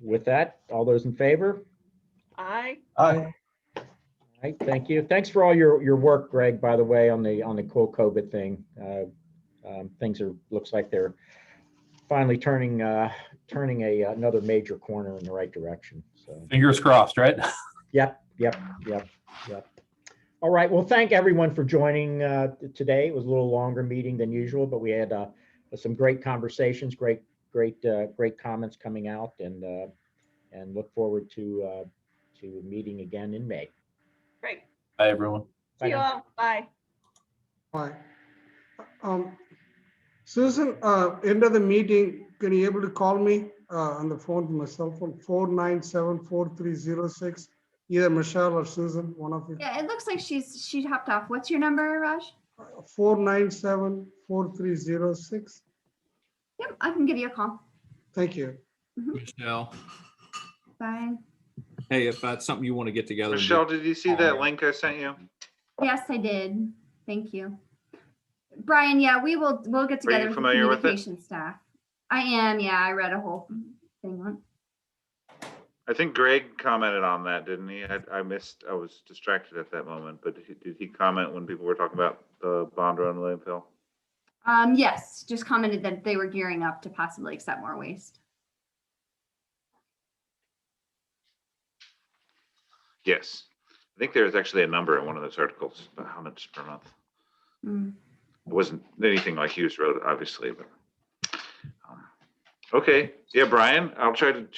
With that, all those in favor? Aye. Aye. All right, thank you. Thanks for all your work, Greg, by the way, on the cool COVID thing. Things looks like they're finally turning another major corner in the right direction. So Fingers crossed, right? Yep. All right. Well, thank everyone for joining today. It was a little longer meeting than usual, but we had some great conversations, great comments coming out, and look forward to meeting again in May. Great. Bye, everyone. See you all. Bye. Bye. Susan, end of the meeting, can you able to call me on the phone, my cell phone, 497-4306, either Michelle or Susan, one of you. Yeah, it looks like she hopped off. What's your number, Raj? 497-4306. Yep, I can give you a call. Thank you. Michelle, Bye. hey, if that's something you want to get together. and do- Michelle, did you see that link I sent you? Yes, I did. Thank you. Brian, yeah, we'll get together with the familiar with it? communication staff. I am, yeah, I read a whole thing on. I think Greg commented on that, didn't he? I was distracted at that moment, but did he comment when people were talking about the bond run landfill? Yes, just commented that they were gearing up to possibly accept more waste. Yes. I think there's actually a number in one of those articles about how much per month. Mm. It wasn't anything like Hughes wrote, obviously, but okay. Yeah, Brian, I'll try to watch